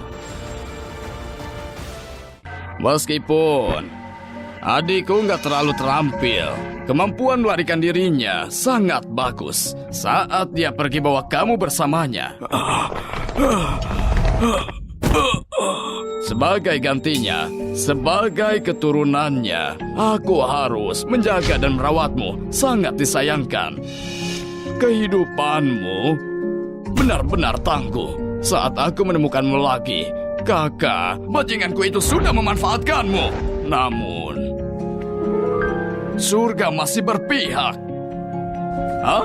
Meskipun adikku nggak terlalu terampil, kemampuan melarikan dirinya sangat bagus. Saat dia pergi bawa kamu bersamanya. Sebagai gantinya, sebagai keturunannya, aku harus menjaga dan merawatmu. Sangat disayangkan. Kehidupanmu benar-benar tangguh. Saat aku menemukanmu lagi, kakak, bajinganku itu sudah memanfaatkanmu. Namun, surga masih berpihak. Hah?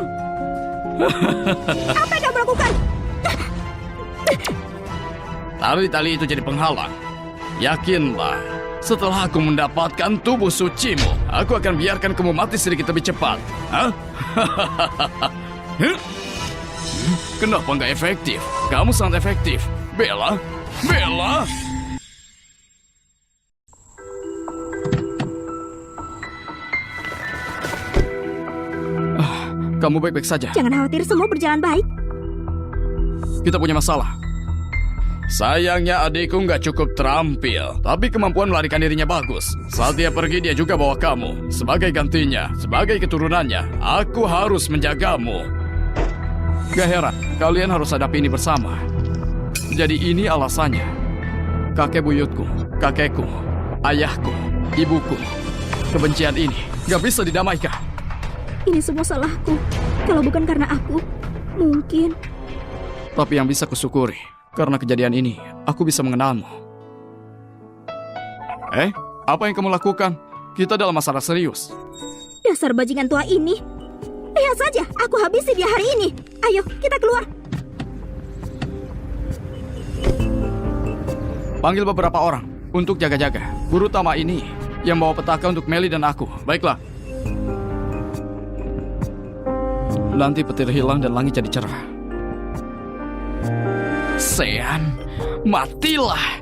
Apa yang kamu lakukan? Tali-tali itu jadi penghalang. Yakinlah, setelah aku mendapatkan tubuh sucimu, aku akan biarkan kamu mati sedikit lebih cepat. Hah? Kenapa nggak efektif? Kamu sangat efektif. Bella? Bella? Kamu baik-baik saja? Jangan khawatir, semua berjalan baik. Kita punya masalah. Sayangnya adikku nggak cukup terampil, tapi kemampuan melarikan dirinya bagus. Saat dia pergi, dia juga bawa kamu. Sebagai gantinya, sebagai keturunannya, aku harus menjagamu. Gak heran, kalian harus hadapi ini bersama. Jadi ini alasannya. Kakek buyutku, kakekku, ayahku, ibuku. Kebencian ini gak bisa didamaikan. Ini semua salahku. Kalau bukan karena aku, mungkin. Tapi yang bisa kusyukuri, karena kejadian ini, aku bisa mengenalmu. Apa yang kamu lakukan? Kita dalam masalah serius. Dasar bajingan tua ini. Lihat saja, aku habisi dia hari ini. Ayo, kita keluar. Panggil beberapa orang untuk jaga-jaga. Guru Tama ini yang bawa petaka untuk Melly dan aku. Baiklah. Nanti petir hilang dan langit jadi cerah. Sean, matilah.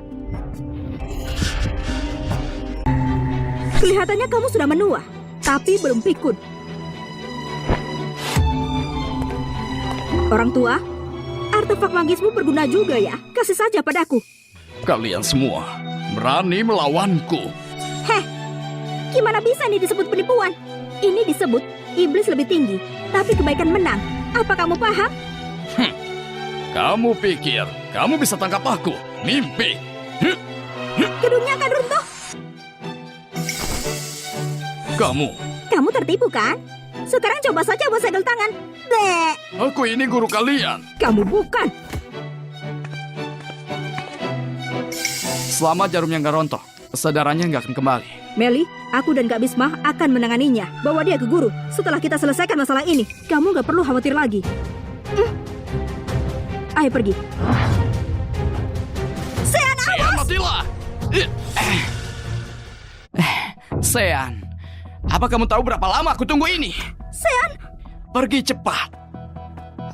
Kelihatannya kamu sudah menua, tapi belum pikun. Orang tua, artefak magismu berguna juga ya. Kasih saja padaku. Kalian semua berani melawanku. Heh, gimana bisa ini disebut penipuan? Ini disebut iblis lebih tinggi, tapi kebaikan menang. Apa kamu paham? Kamu pikir kamu bisa tangkap aku? Mimpi. Gedungnya akan runtuh. Kamu tertipu kan? Sekarang coba saja buat segel tangan. Dek. Aku ini guru kalian. Kamu bukan. Selama jarumnya nggak rontok, kesadarannya nggak akan kembali. Melly, aku dan Kak Bisma akan menanganinya. Bawa dia ke guru. Setelah kita selesaikan masalah ini, kamu nggak perlu khawatir lagi. Ayo pergi. Sean, Sean, matilah. Sean, apa kamu tahu berapa lama aku tunggu ini? Sean, pergi cepat.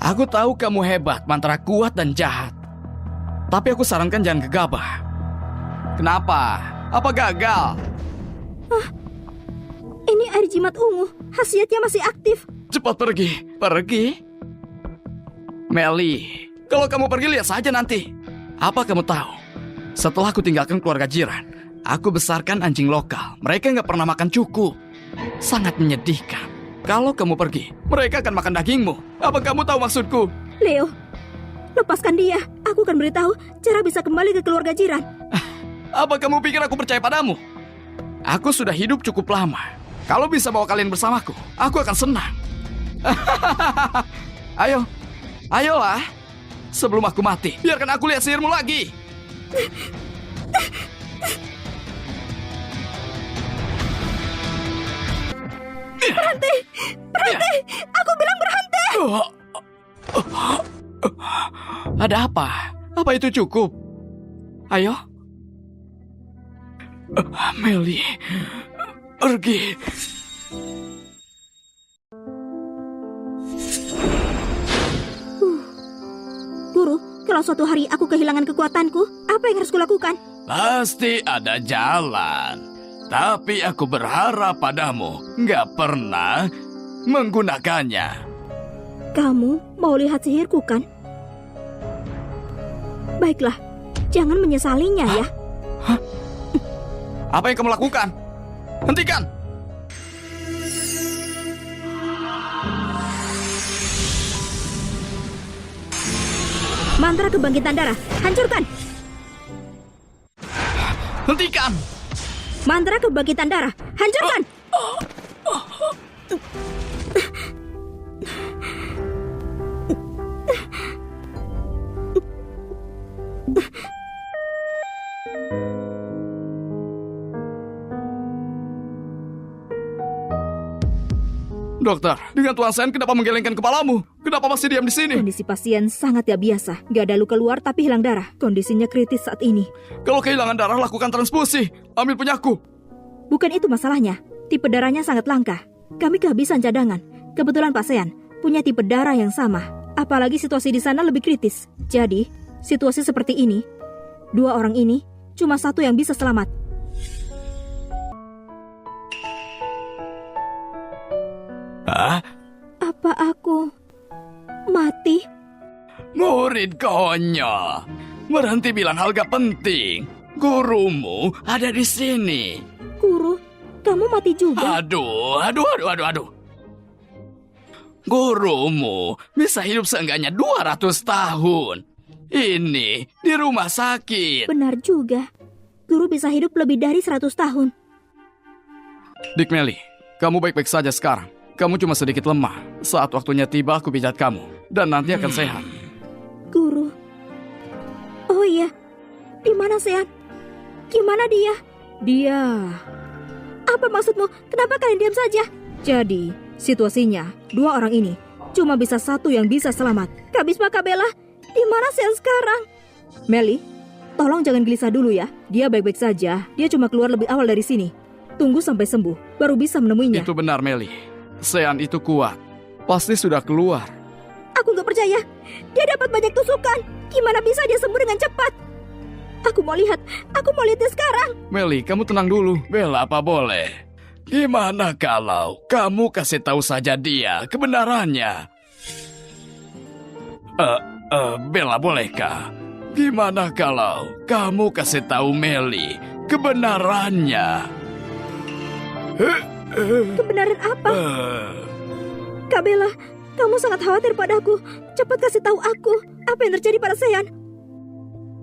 Aku tahu kamu hebat, mantra kuat dan jahat. Tapi aku sarankan jangan gegabah. Kenapa? Apa gagal? Ini air jimat ungu. Khasiatnya masih aktif. Cepat pergi. Pergi? Melly, kalau kamu pergi lihat saja nanti. Apa kamu tahu? Setelah aku tinggalkan keluarga jiran, aku besarkan anjing lokal. Mereka nggak pernah makan cukup. Sangat menyedihkan. Kalau kamu pergi, mereka akan makan dagingmu. Apa kamu tahu maksudku? Leo, lepaskan dia. Aku akan beritahu cara bisa kembali ke keluarga jiran. Apa kamu pikir aku percaya padamu? Aku sudah hidup cukup lama. Kalau bisa bawa kalian bersamaku, aku akan senang. Ayo, ayolah. Sebelum aku mati, biarkan aku lihat sihirmu lagi. Berhenti! Berhenti! Aku bilang berhenti! Ada apa? Apa itu cukup? Ayo. Meli, pergi. Guru, kalau suatu hari aku kehilangan kekuatanku, apa yang harus kulakukan? Pasti ada jalan. Tapi aku berharap padamu nggak pernah menggunakannya. Kamu mau lihat sihirku kan? Baiklah, jangan menyesalinya ya. Apa yang kamu lakukan? Hentikan! Mantra kebangkitan darah, hancurkan! Hentikan! Mantra kebangkitan darah, hancurkan! Dokter, dengan Tuan Sen kenapa menggelengkan kepalamu? Kenapa masih diam di sini? Kondisi pasien sangat tidak biasa. Gak ada luka luar tapi hilang darah. Kondisinya kritis saat ini. Kalau kehilangan darah, lakukan transfusi. Ambil punyaku. Bukan itu masalahnya. Tipe darahnya sangat langka. Kami kehabisan cadangan. Kebetulan Pak Sean punya tipe darah yang sama. Apalagi situasi di sana lebih kritis. Jadi, situasi seperti ini, dua orang ini, cuma satu yang bisa selamat. Hah? Apa aku mati? Murid konyol. Berhenti bilang hal gak penting. Gurumu ada di sini. Guru, kamu mati juga? Aduh. Gurumu bisa hidup seenggaknya 200 tahun. Ini di rumah sakit. Benar juga. Guru bisa hidup lebih dari 100 tahun. Dik Meli, kamu baik-baik saja sekarang. Kamu cuma sedikit lemah. Saat waktunya tiba, aku pijat kamu. Dan nanti akan sehat. Guru. Oh iya. Di mana Sean? Gimana dia? Dia... Apa maksudmu? Kenapa kalian diam saja? Jadi, situasinya, dua orang ini cuma bisa satu yang bisa selamat. Kak Bisma, Kak Bella, di mana Sean sekarang? Meli, tolong jangan gelisah dulu ya. Dia baik-baik saja. Dia cuma keluar lebih awal dari sini. Tunggu sampai sembuh, baru bisa menemuinya. Itu benar, Meli. Sean itu kuat. Pasti sudah keluar. Aku gak percaya. Dia dapat banyak tusukan. Gimana bisa dia sembuh dengan cepat? Aku mau lihat dia sekarang. Meli, kamu tenang dulu. Bella, apa boleh? Gimana kalau kamu kasih tahu saja dia kebenarannya? Bella, bolehkah? Gimana kalau kamu kasih tahu Meli kebenarannya? Kebenaran apa? Kak Bella, kamu sangat khawatir padaku. Cepat kasih tahu aku apa yang terjadi pada Sean.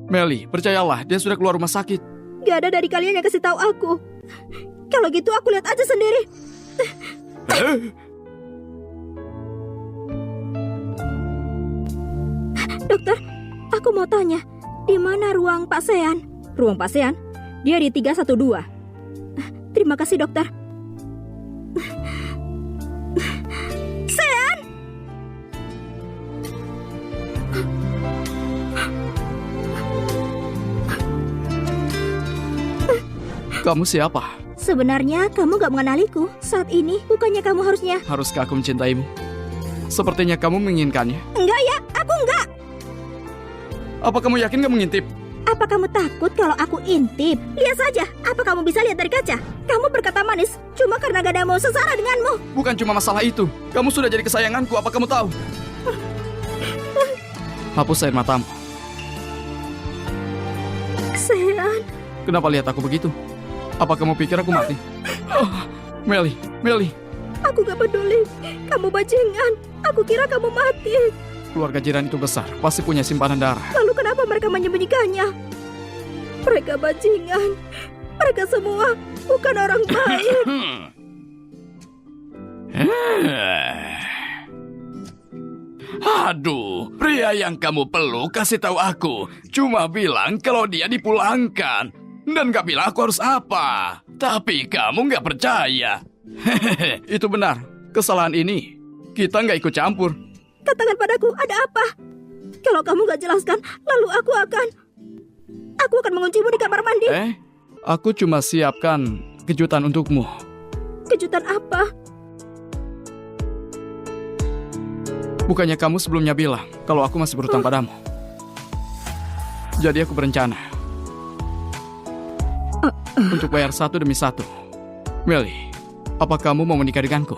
Meli, percayalah, dia sudah keluar rumah sakit. Gak ada dari kalian yang kasih tahu aku. Kalau gitu aku lihat aja sendiri. Dokter, aku mau tanya, di mana ruang Pak Sean? Ruang Pak Sean? Dia di 312. Terima kasih, dokter. Sean! Kamu siapa? Sebenarnya kamu gak mengenaliku. Saat ini, bukannya kamu harusnya... Haruskah aku mencintaimu? Sepertinya kamu menginginkannya. Enggak ya, aku enggak. Apa kamu yakin gak mengintip? Apa kamu takut kalau aku intip? Lihat saja, apa kamu bisa lihat dari kaca? Kamu berkata manis, cuma karena gak ada mau sesara denganmu. Bukan cuma masalah itu. Kamu sudah jadi kesayanganku, apa kamu tahu? Hapus air matamu. Sean. Kenapa lihat aku begitu? Apa kamu pikir aku mati? Meli. Aku gak peduli. Kamu bajingan. Aku kira kamu mati. Keluarga jiran itu besar, pasti punya simpanan darah. Lalu kenapa mereka menyembunyikannya? Mereka bajingan. Mereka semua bukan orang baik. Aduh, pria yang kamu peluk kasih tahu aku. Cuma bilang kalau dia dipulangkan. Dan gak bilang aku harus apa. Tapi kamu gak percaya. Hehehe, itu benar. Kesalahan ini kita gak ikut campur. Katakan padaku, ada apa? Kalau kamu gak jelaskan, lalu aku akan menguncimu di kamar mandi. Aku cuma siapkan kejutan untukmu. Kejutan apa? Bukannya kamu sebelumnya bilang kalau aku masih berhutang padamu. Jadi aku berencana untuk bayar satu demi satu. Melly, apa kamu mau menikah denganku?